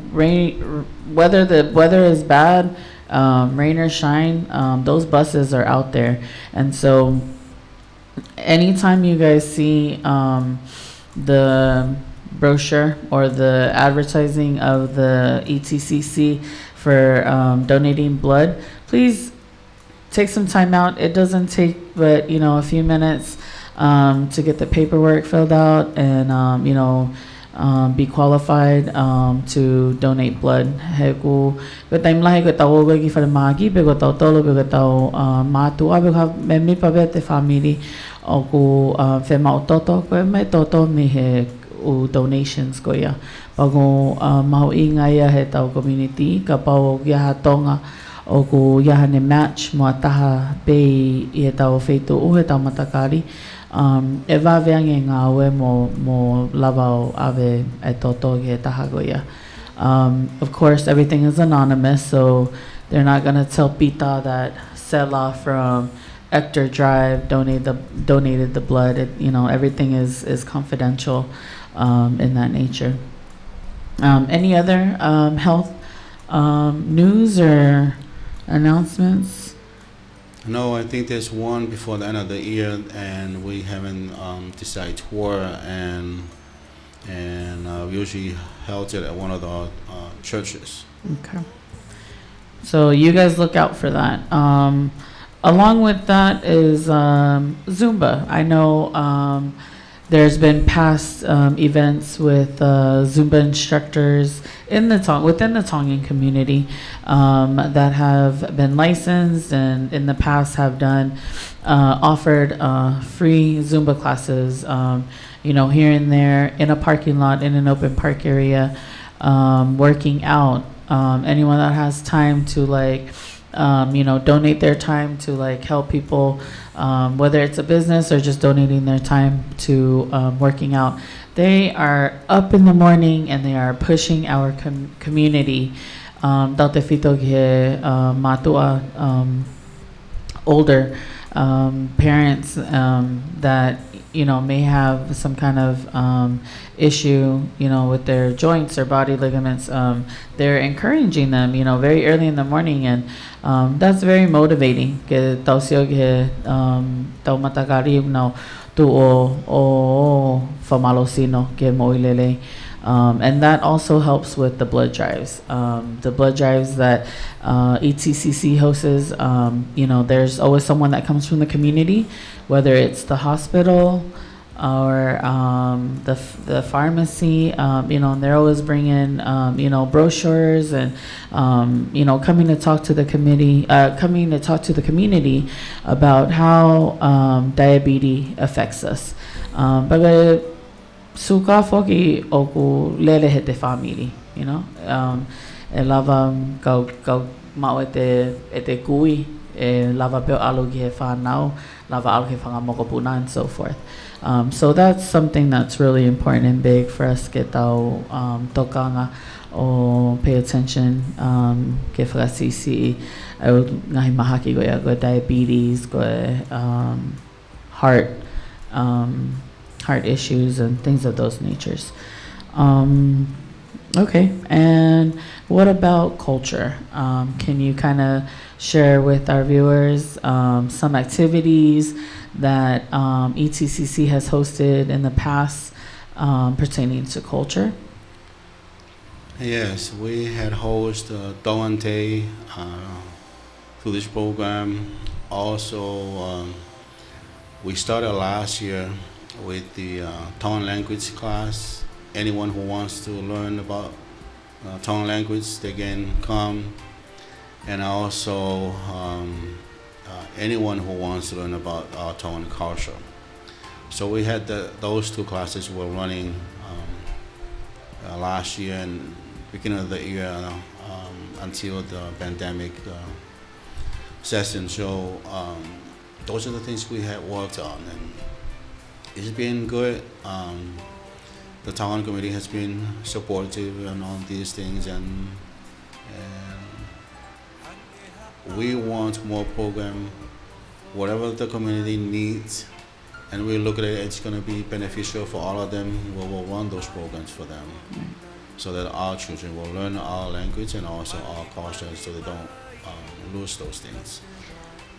Whether the weather is bad, rain or shine, those buses are out there, and so anytime you guys see the brochure or the advertising of the ETCC for donating blood, please take some time out. It doesn't take but a few minutes to get the paperwork filled out and be qualified to donate blood. He ko time lahi ko tau gi fa magi be ko tau tolo be ko tau matua be ka me pa be te family o ko fe mau toto ko me toto me he o donations ko ia pago mau inga ia he tau community ka pau ia ha tonga o ko ia ne match mo taha be i tau feito o he tau matakari e va veange ngā oe mo lava o ave e toto ki he taha ko ia. Of course everything is anonymous, so they're not going to tell Pita that Sela from Ector Drive donated the blood. Everything is confidential in that nature. Any other health news or announcements? No, I think there's one before the end of the year, and we haven't decided where, and we usually held it at one of the churches. Okay. So you guys look out for that. Along with that is Zumba. I know there's been past events with Zumba instructors within the Tongan community that have been licensed and in the past have offered free Zumba classes, here and there in a parking lot, in an open park area, working out. Anyone that has time to donate their time to help people, whether it's a business or just donating their time to working out. They are up in the morning and they are pushing our community. Older parents that may have some kind of issue with their joints or body ligaments. They're encouraging them very early in the morning, and that's very motivating. Que tau sio ke tau matakari tu o famalosino ke moilele. And that also helps with the blood drives. The blood drives that ETCC hosts, there's always someone that comes from the community, whether it's the hospital or the pharmacy, and they're always bringing, brochures and, coming to talk to the community about how diabetes affects us. But suka foki oku lele he te family, e lava kau mau e te kui, e lava peo alu ki he whanau, lava alu ki whangamokopuna and so forth. So that's something that's really important and big for us ke tau tokanga o pay attention ke whakasisi au ngahi mahaki goia go diabetes, go heart issues and things of those natures. Okay, and what about culture? Can you kind of share with our viewers some activities that ETCC has hosted in the past pertaining to culture? Yes, we had hosted Doante through this program. Also, we started last year with the Tongan language class. Anyone who wants to learn about Tongan language, they can come. And also anyone who wants to learn about our Tongan culture. So we had those two classes were running last year and beginning of the year until the pandemic session. So those are the things we had worked on, and it's been good. The Tongan committee has been supportive on all these things, and we want more program, whatever the community needs, and we look at it, it's going to be beneficial for all of them. We will run those programs for them, so that our children will learn our language and also our culture, so they don't lose those things.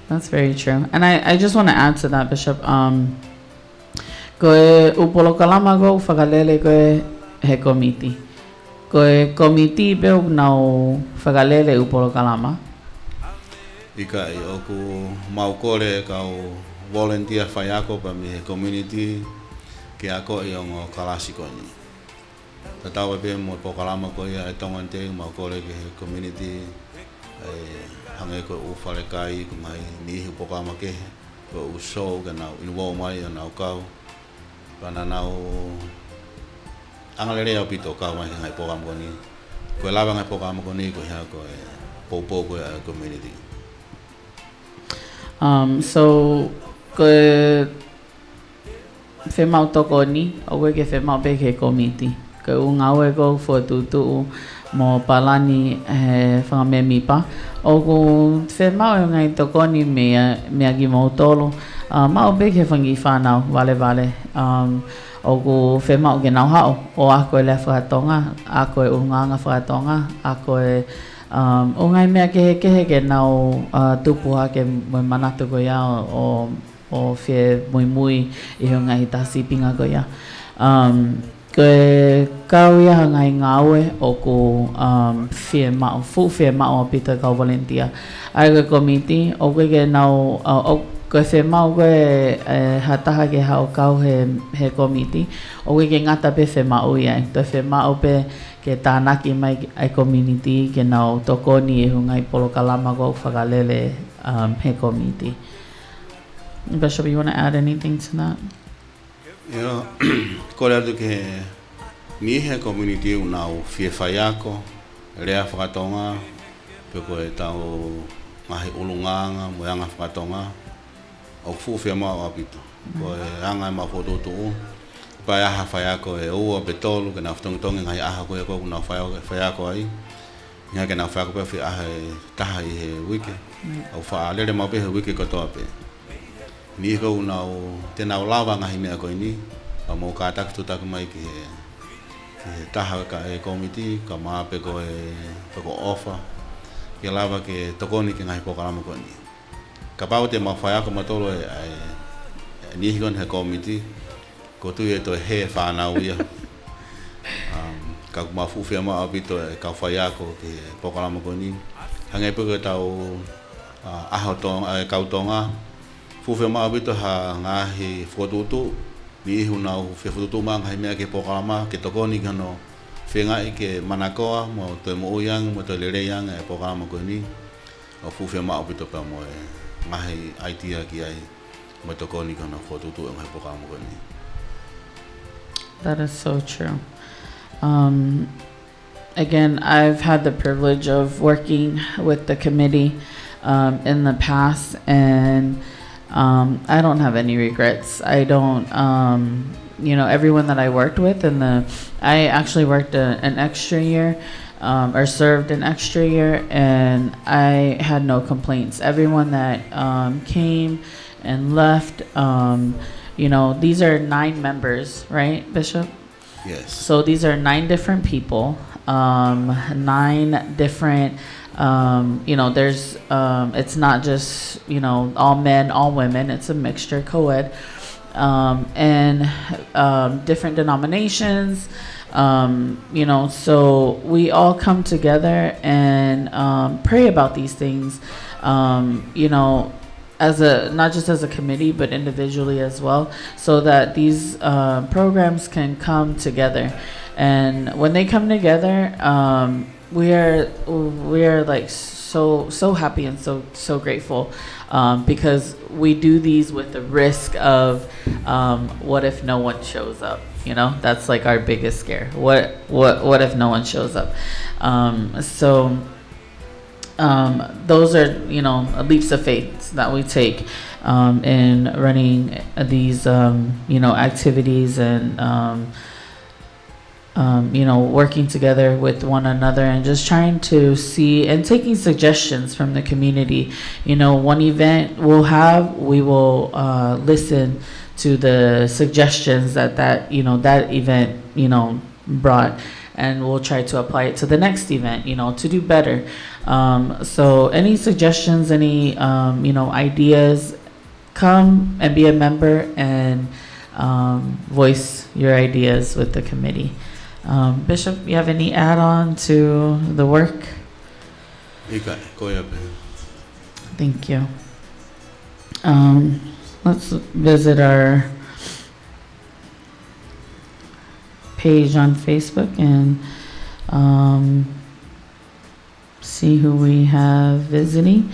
That's very true. And I just want to add to that, Bishop. Koe upolo kalama go whakalele koe he komiti. Koe komiti beo nau whakalele upolo kalama. Ika i oku maukore kau volunteer whaiako pa mi he community ke ako i ongo kalasiko ni. Tatawa pe mo po kalama ko ia e tongante maukore ke he community hange ko ufale kai ku mai ni po kalama ke ko uso ka nau inwo mai nau kau. Pana nau angalere au pito kau mai ngai po kalama ni. Ko lava ngai po kalama ni ko ha ko po ko community. So ke femau toko ni owe ke femau be ke komiti ke unga we go for tu mo palani whangamemi pa o ko femau ngai toko ni mea gi mo tolo mau be ke whangi whanau vale o ko femau ke nau hao o ako le whakatonga ako unga nga whakatonga ako o ngai mea ke nau tupuha ke mo manatu ko ia o fe mui I ho ngai tasi pinga ko ia ke kau ia ngai ngawe o ko fe ma o pita kau volunteer ai ko komiti o ke nau o ko fe ma ko hataha ke hau kau he komiti o ke ngata pe fe ma o ia to fe ma o pe ke tānaki mai ai community ke nau tokoni e hungai polo kalama go whakalele he community. Bishop, you want to add anything to that? Yeah, ko rea ke ni he community unau fie whaiako, rea whakatonga, pe ko e tau ngahi ulunganga, moyanga whakatonga, o fuwhia maa apito. Ko e anga ma whototu pai aha whaiako e ua petolu ke nā whatongitongi ngai aha koe koe nā whaiako ai. Nga ke nā whaiako pe whi aha e taha I he wiki. Au wha lere mau pe he wiki katoa pe. ni ko nau te nau lava ngahi mea koe ni ka mo ka tak tu tak mai ki taha ka e komiti ka maape ko ofa ke lava ke tokoni ke ngahi pokalama koe ni ka pau te mawhai ako matolo ni hikon he komiti ko tu e to he whanau ia ka mafuwhia maa apito e ka whai ako ke pokalama koe ni hangai puke tau ahotong kautonga fuwhia maa apito ha ngahi whotutu ni ihu nau whewhututu maa ngahi mea ke pokalama ke tokoni kano whengai ke manakoa mo te mo uyang mo te lereyang e pokalama koe ni o fuwhia maa apito pa mo e ngahi aitia ki ai mo tokoni kano whotutu e ngahi pokalama koe ni. That is so true. Again, I've had the privilege of working with the committee in the past, and I don't have any regrets. I don't, everyone that I worked with, I actually worked an extra year, or served an extra year, and I had no complaints. Everyone that came and left, these are 9 members, right, Bishop? Yes. So these are 9 different people, 9 different, there's, it's not just, all men, all women, it's a mixture, co-ed, and different denominations, so we all come together and pray about these things, as not just as a committee, but individually as well, so that these programs can come together. And when they come together, we are like so happy and so grateful, because we do these with the risk of what if no one shows up? That's like our biggest scare. What if no one shows up? Those are leaps of faith that we take in running these activities and working together with one another and just trying to see and taking suggestions from the community. One event we will listen to the suggestions that event brought, and we'll try to apply it to the next event, to do better. So any suggestions, any, ideas, come and be a member and voice your ideas with the committee. Bishop, you have any add-on to the work? Thank you. Let's visit our page on Facebook and see who we have visiting.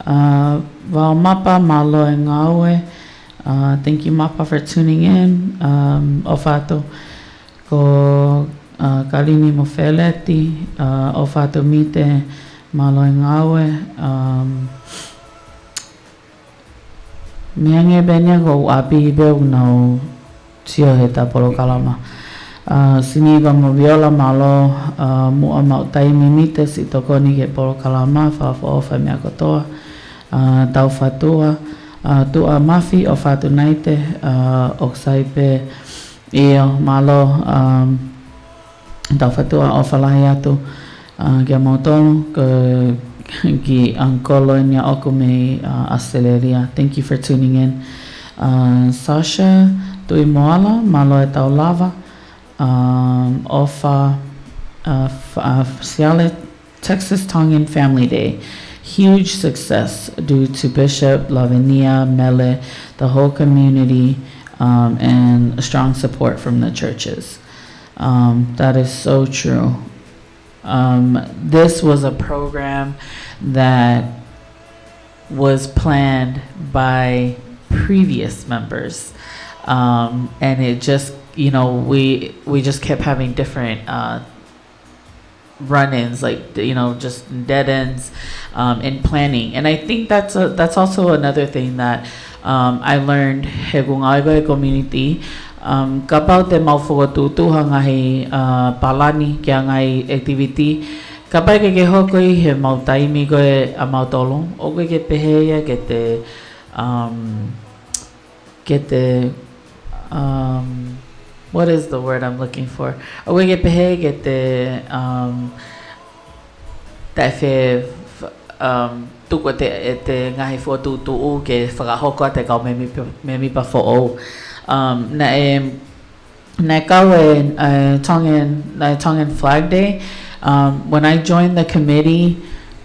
Val Mapa Malo Ngawe. Thank you, Mapa, for tuning in. Ofato ko Kalini Mofeleti. Ofato Mite Malo Ngawe. Miange Benya go Abi Beu no Tio Heta Polo Kalama. Siniva mo viola malo mua mau taimi mite si tokoni ke polo kalama fa ofa mea kotoa tau fatua tua mafi o fatu naite o saipe io malo tau fatua o falahi atu kia mautonu ki ankolo nia oku me aceleria. Thank you for tuning in. Sasha tui moala malo e tau lava Ofa Siale Texas Tongan Family Day. Huge success due to Bishop Lavinia, Mele, the whole community, and strong support from the churches. That is so true. This was a program that was planned by previous members, and it just we just kept having different run-ins, like just dead ends in planning. And I think that's also another thing that I learned he community. Kapag te mau whakatutu hangahi palani kia ngai activity, kapag ke hokoi he mau taimi koe a mau tolong, o koe ke peheia ke te get the what is the word I'm looking for? We get the that fe tu ko te ngahi fo tu ke whakahoko te kau me mi pa fo o na kau Tongan Flag Day. When I joined the committee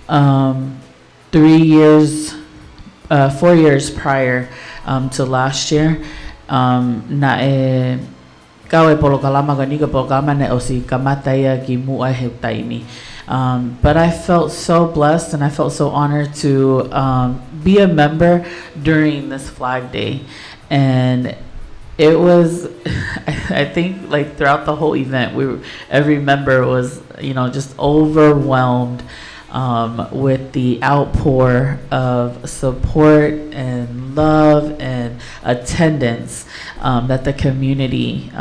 4 years prior to last year, na kawe polo kalama ganika polo kalama ne osi kamataya ki mua he taimi. But I felt so blessed and I felt so honored to be a member during this Flag Day, and it was I think like throughout the whole event every member was just overwhelmed with the outpour of support and love and attendance that the community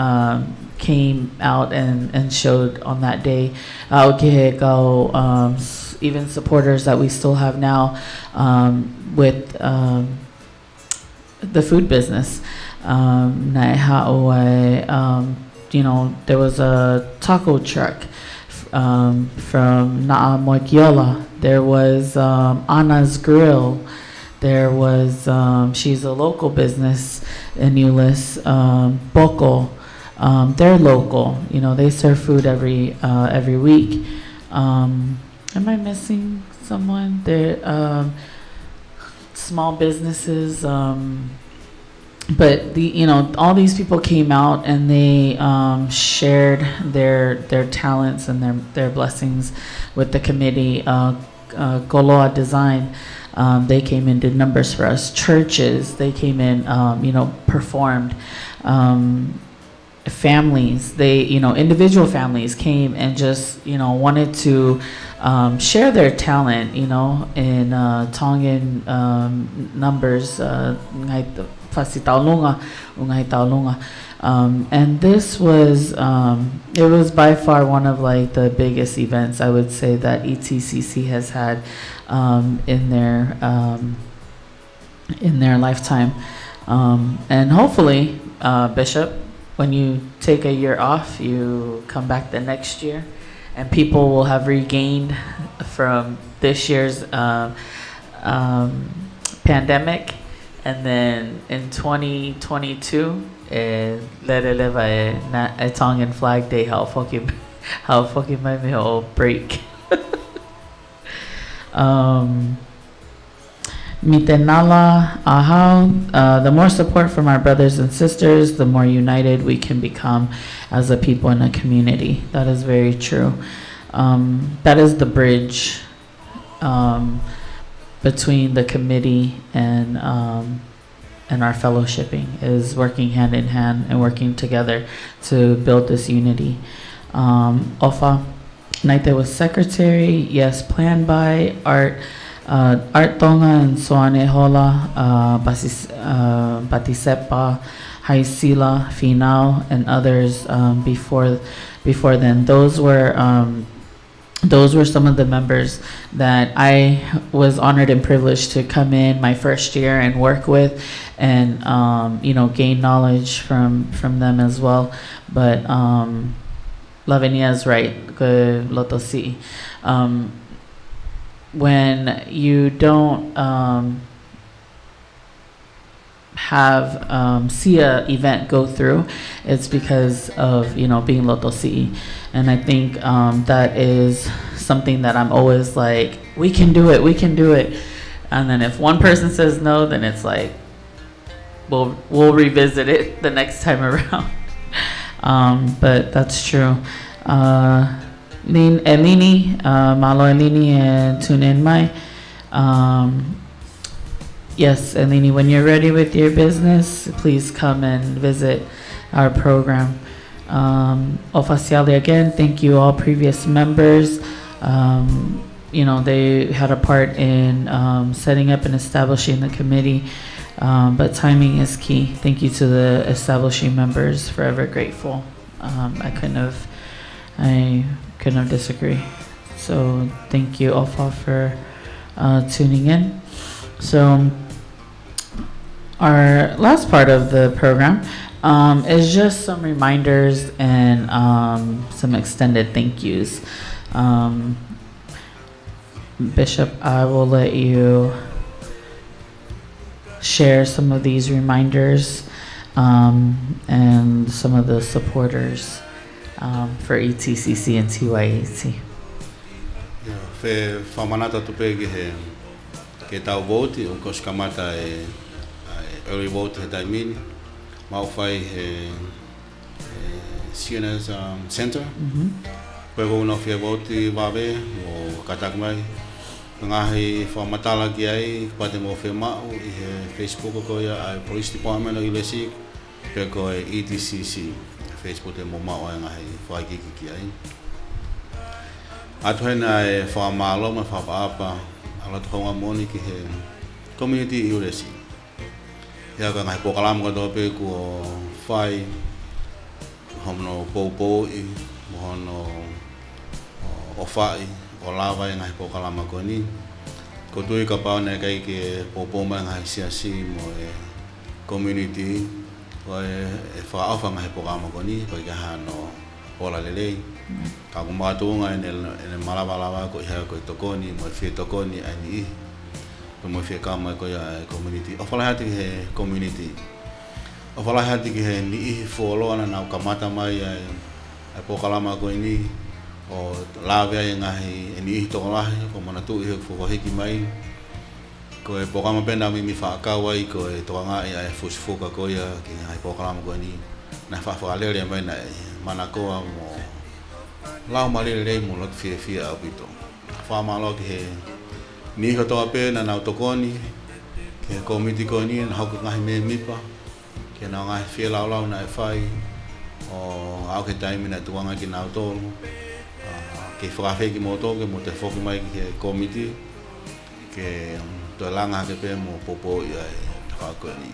came out and showed on that day. Even supporters that we still have now with the food business. There was a taco truck from Na'amoikiola. There was Anna's Grill. There was she's a local business in Euless, Boko. They're local. They serve food every week. Am I missing someone? They're small businesses. But all these people came out and they shared their talents and their blessings with the committee. Goloa Design, they came in, did numbers for us. Churches, they came in, performed. Families, individual families came and just wanted to share their talent, in Tongan numbers. And this was it was by far one of like the biggest events I would say that ETCC has had in their lifetime, and hopefully Bishop, when you take a year off, you come back the next year and people will have regained from this year's pandemic. And then in 2022, lele vai a Tongan Flag Day how fucking my meal break. Mitenala ahau. The more support from our brothers and sisters, the more united we can become as a people in a community. That is very true. That is the bridge between the committee and our fellowshipping, is working hand in hand and working together to build this unity. Ofa Naite was secretary, yes, planned by Art Tonga and Soane Hola, Batisepa, Haisila, Finau, and others before then. Those were some of the members that I was honored and privileged to come in my first year and work with, and gain knowledge from them as well. But Lavinia is right, Lotosi. When you don't see a event go through, it's because of being Lotosi. And I think that is something that I'm always like, we can do it. And then if one person says no, then it's like we'll revisit it the next time around. But that's true. Elini, Malo Elini, and Tune In Mai. Yes, Elini, when you're ready with your business, please come and visit our program. Officially, again, thank you all previous members. They had a part in setting up and establishing the committee, but timing is key. Thank you to the establishing members, forever grateful. I couldn't have disagree. So thank you all for tuning in. So our last part of the program is just some reminders and some extended thank yous. Bishop, I will let you share some of these reminders and some of the supporters for ETCC and TYAT. Fe whamanata tupe ke tau vote o koskamata early vote he taimini mau whai he CNS Center koe wau na whia vote wawe o katakmai ngahi whamatala ki ai pate mo whi mau i he Facebook ko ia ai Police Department o Ilesik pe ko ETCC Facebook te mo mau ai ngahi whai ki ai atu hena e whamalo ma whapaapa ala tuhonga moni ki he community Ilesik ia ka ngai pokalamu ka tope ko whai hono popo i mohono o whai o lawa i ngai pokalama ko ni ko tui ka pao nei kai ke popo mai ngai siasi mo e community ko e whaawha ngai pokalama ko ni ko i ka hano ola lelei ka kumatunga ene malawalawa ko iha ko i tokoni mo i whie tokoni ai ni ko mo whie kama ko ia community o whalahati he community o whalahati ki he ni ihi wholoana nau kamata mai ai pokalama ko ni o lawe ai ngahi e ni ihi tokolahi ko manatu ihi whukohiki mai ko e pokama pena mi whaakau ai ko e toanga ai fusifuka ko ia ki ngai pokalama ko ni na whawhakalere mai na manakoa mo lau malere mo lot fia au pito whamalo ki he ni ko toa pe na nau tokoni ke komiti ko ni na hauku ngahi me mipa ke na ngahi fia lau na e whai o au ke taimi na tuanga ki nau tolu ke whakawheki mo toke mo te whoki mai ki he komiti ke to langa ke pe mo popo i ai whakau ni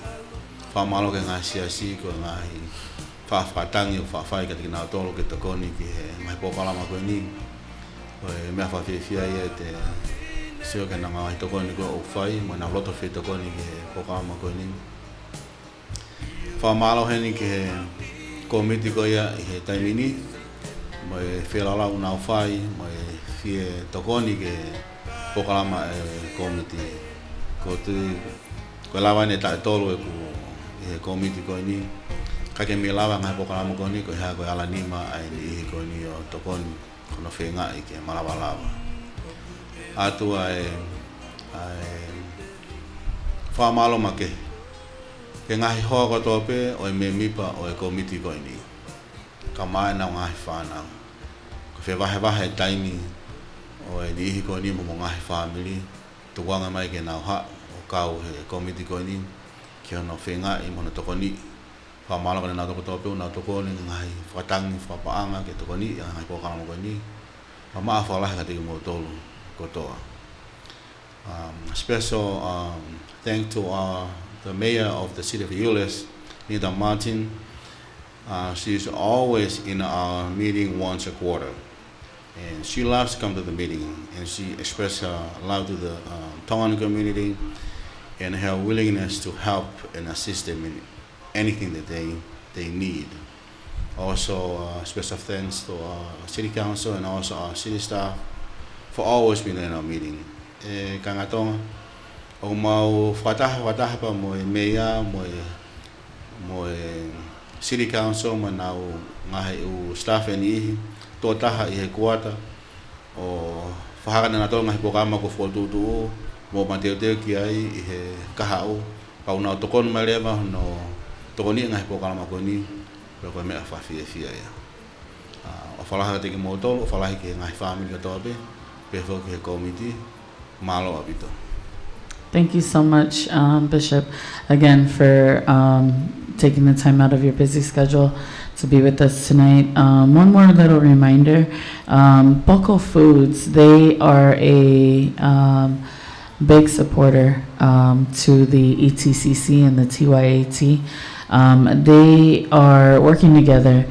whamalo ke ngahi siasi ko ngahi whawhatangi o whawhai ka te ki nau tolu ke tokoni ki he mai pokalama ko ni ko e mea whawhewhia ia te sio ke nga ngai tokoni ko o whai mo na loto whi tokoni ki he pokalama ko ni whamalo heni ki he komiti ko ia i he taimini mo e whelalau nau whai mo e whie tokoni ki he pokalama e komiti ko tui ko lawa ne tae tolu e ku i he komiti ko ni ka ke mi lawa ngai pokalama ko ni ko hea ko ala nima ai ni ihi ko ni o tokoni kono whenga i ke malawalawa atu ai whamalo ma ke ngahi hoa ko tope o e me mipa o e komiti ko ni ka mai na ngahi whanau ko wahe taimi o e ni ihi ko ni mo ngahi family tuwanga mai ke nau ha o kau he komiti ko ni ki ono whenga i mona tokoni whamalo ka na toko tope na tokoni ngahi whatangi whapaanga ke tokoni ngahi pokalama ko ni ma maa whalahe ka tiki mo tolu kotoa. Special thank to the mayor of the city of Euless, Nita Martin. She's always in our meeting once a quarter, and she loves to come to the meeting, and she expressed her love to the Tongan community and her willingness to help and assist them in anything that they need. Also, special thanks to our city council and also our city staff for always being in our meeting. Kangatonga, o mau whataha pa mo e mea, mo e city council, ma nau ngahe u staff e nihi, tō taha i he kuata, o whahaka na tō ngahe pokama ko whotutu mo mateoteo ki ai i he kahau, pau nau tokon mai lewa no tokoni ngahe pokama ko ni, pero ko mea whawhia ia. O whalaha te ki mo tō, o whalahi ki ngahe whamili ka tōpe, pefo ki he komiti, malo abito. Thank you so much, Bishop, again for taking the time out of your busy schedule to be with us tonight. One more little reminder, Boko Foods, they are a big supporter to the ETCC and the TYAT. They are working together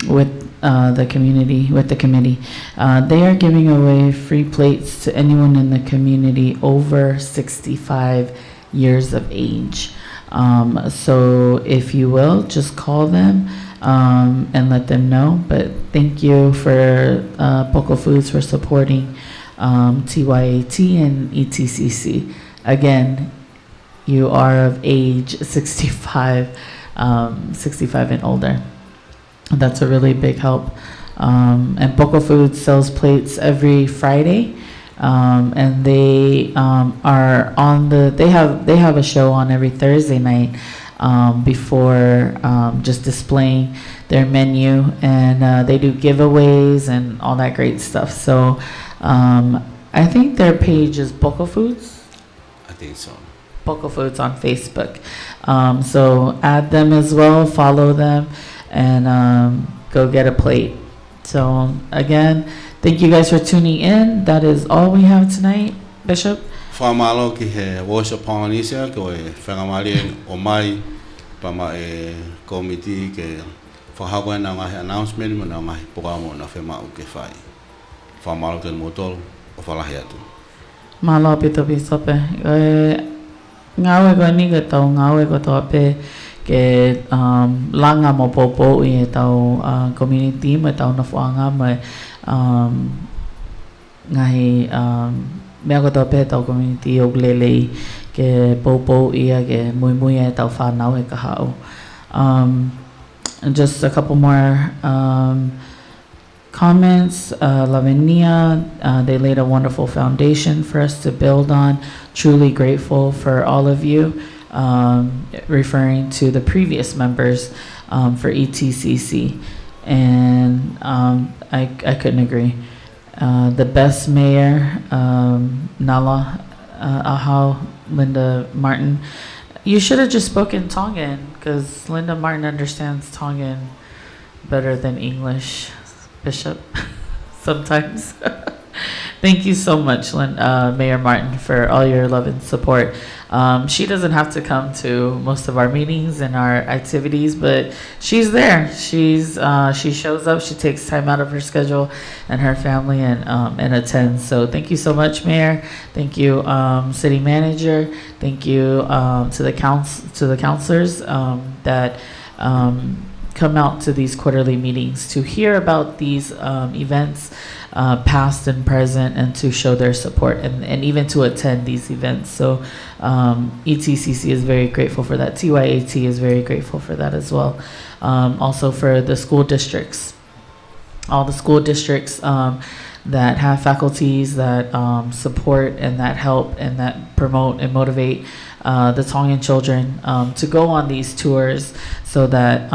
with the community, with the committee. They are giving away free plates to anyone in the community over 65 years of age. So if you will, just call them and let them know. But thank you for Poco Foods for supporting TYAT and ETCC. Again, you are of age 65, 65 and older. That's a really big help. And Poco Foods sells plates every Friday. And they are on they have a show on every Thursday night before just displaying their menu, and they do giveaways and all that great stuff. So I think their page is Poco Foods. I think so. Poco Foods on Facebook. So add them as well, follow them, and go get a plate. So again, thank you guys for tuning in. That is all we have tonight, Bishop. Whamalo ki he worship Polynesia ko e whangamali o mai pa ma e komiti ke whahawa na ngahi announcement mo na ngahi programo na whema o ke whai. Whamalo ke motol o whalahi atu. Malo pito pisope. Ngawe ko ni ka tau ngawe ko tope ke langa mo popo i tau community mo tau na fuanga mo ngahi mea ko tope tau community o lelei ke popo ia ke mui e tau whanau e ka hao. And just a couple more comments. Lavenia, they laid a wonderful foundation for us to build on. Truly grateful for all of you, referring to the previous members for ETCC. And I couldn't agree. The best mayor, Nala Ahau, Linda Martin. You should have just spoken Tongan, because Linda Martin understands Tongan better than English, Bishop, sometimes. Thank you so much, Mayor Martin, for all your love and support. She doesn't have to come to most of our meetings and our activities, but she's there. She shows up. She takes time out of her schedule and her family and attends. So thank you so much, Mayor. Thank you, City Manager. Thank you to the counselors that come out to these quarterly meetings to hear about these events, past and present, and to show their support and even to attend these events. So ETCC is very grateful for that. TYAT is very grateful for that as well. Also for the school districts, all the school districts that have faculties that support and that help and that promote and motivate the Tongan children to go on these tours, so that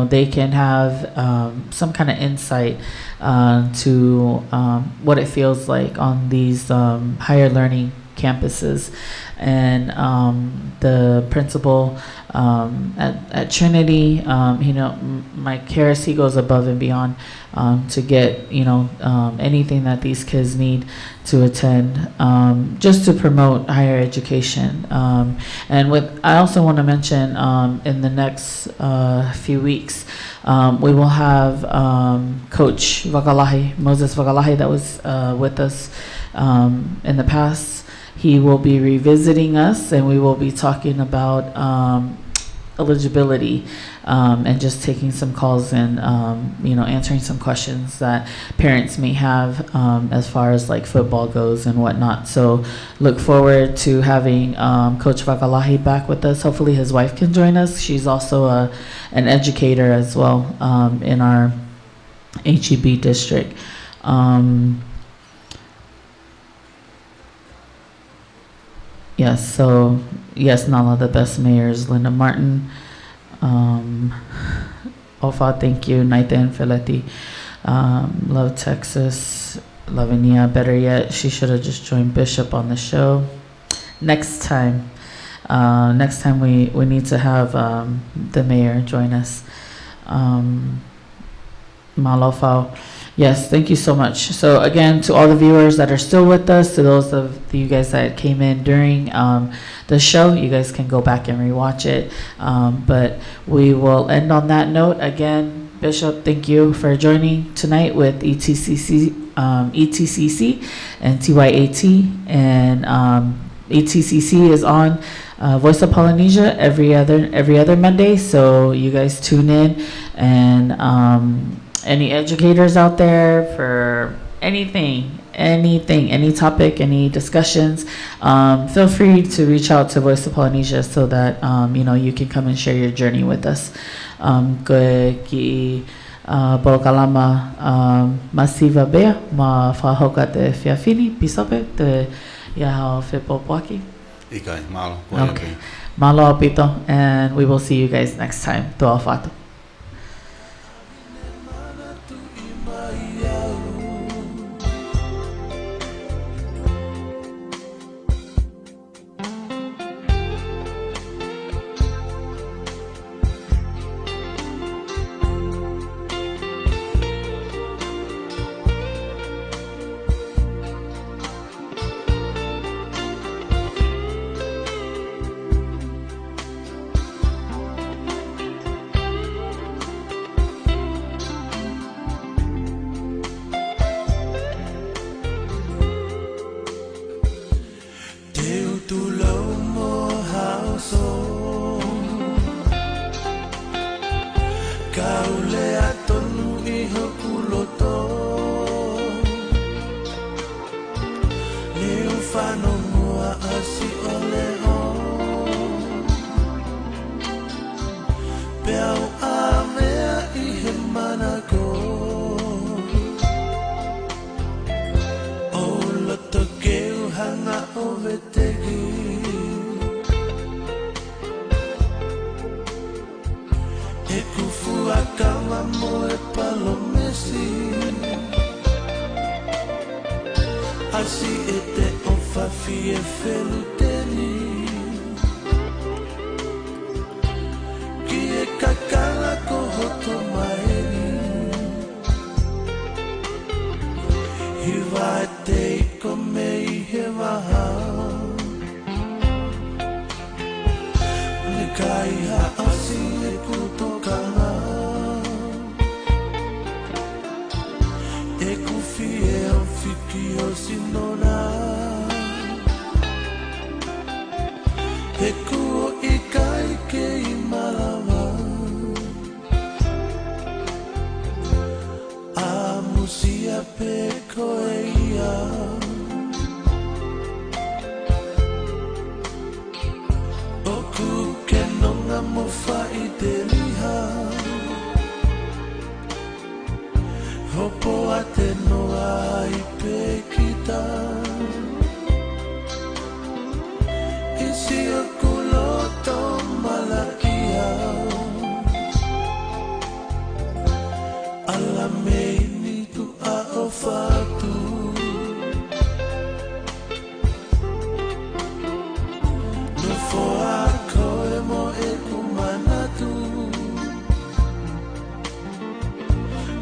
they can have some kind of insight to what it feels like on these higher learning campuses. And the principal at Trinity, Mike Harris, he goes above and beyond to get anything that these kids need to attend, just to promote higher education. And I also want to mention in the next few weeks, we will have Coach Vakalahi, Moses Vakalahi, that was with us in the past. He will be revisiting us, and we will be talking about eligibility and just taking some calls and answering some questions that parents may have as far as like football goes and whatnot. So look forward to having Coach Vakalahi back with us. Hopefully his wife can join us. She's also an educator as well in our HEB district. Yes, Nala, the best mayor is Linda Martin. Ofa, thank you. Naita and Fileti. Love Texas. Lavenia, better yet, she should have just joined Bishop on the show. Next time we need to have the mayor join us. Malofao. Yes, thank you so much. So again, to all the viewers that are still with us, to those of you guys that came in during the show, you guys can go back and rewatch it. But we will end on that note. Again, Bishop, thank you for joining tonight with ETCC and TYAT. And ATCC is on Voice of Polynesia every other Monday, so you guys tune in. And any educators out there for anything, any topic, any discussions, feel free to reach out to Voice of Polynesia so that you can come and share your journey with us. Bolokalama masiva bea ma whahoka te whiawhini pisope te iahao whepopoaki. Ikai, malo. Okay. Malo apito, and we will see you guys next time. Toa whātu.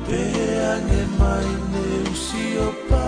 Pe ange mai ne usio pa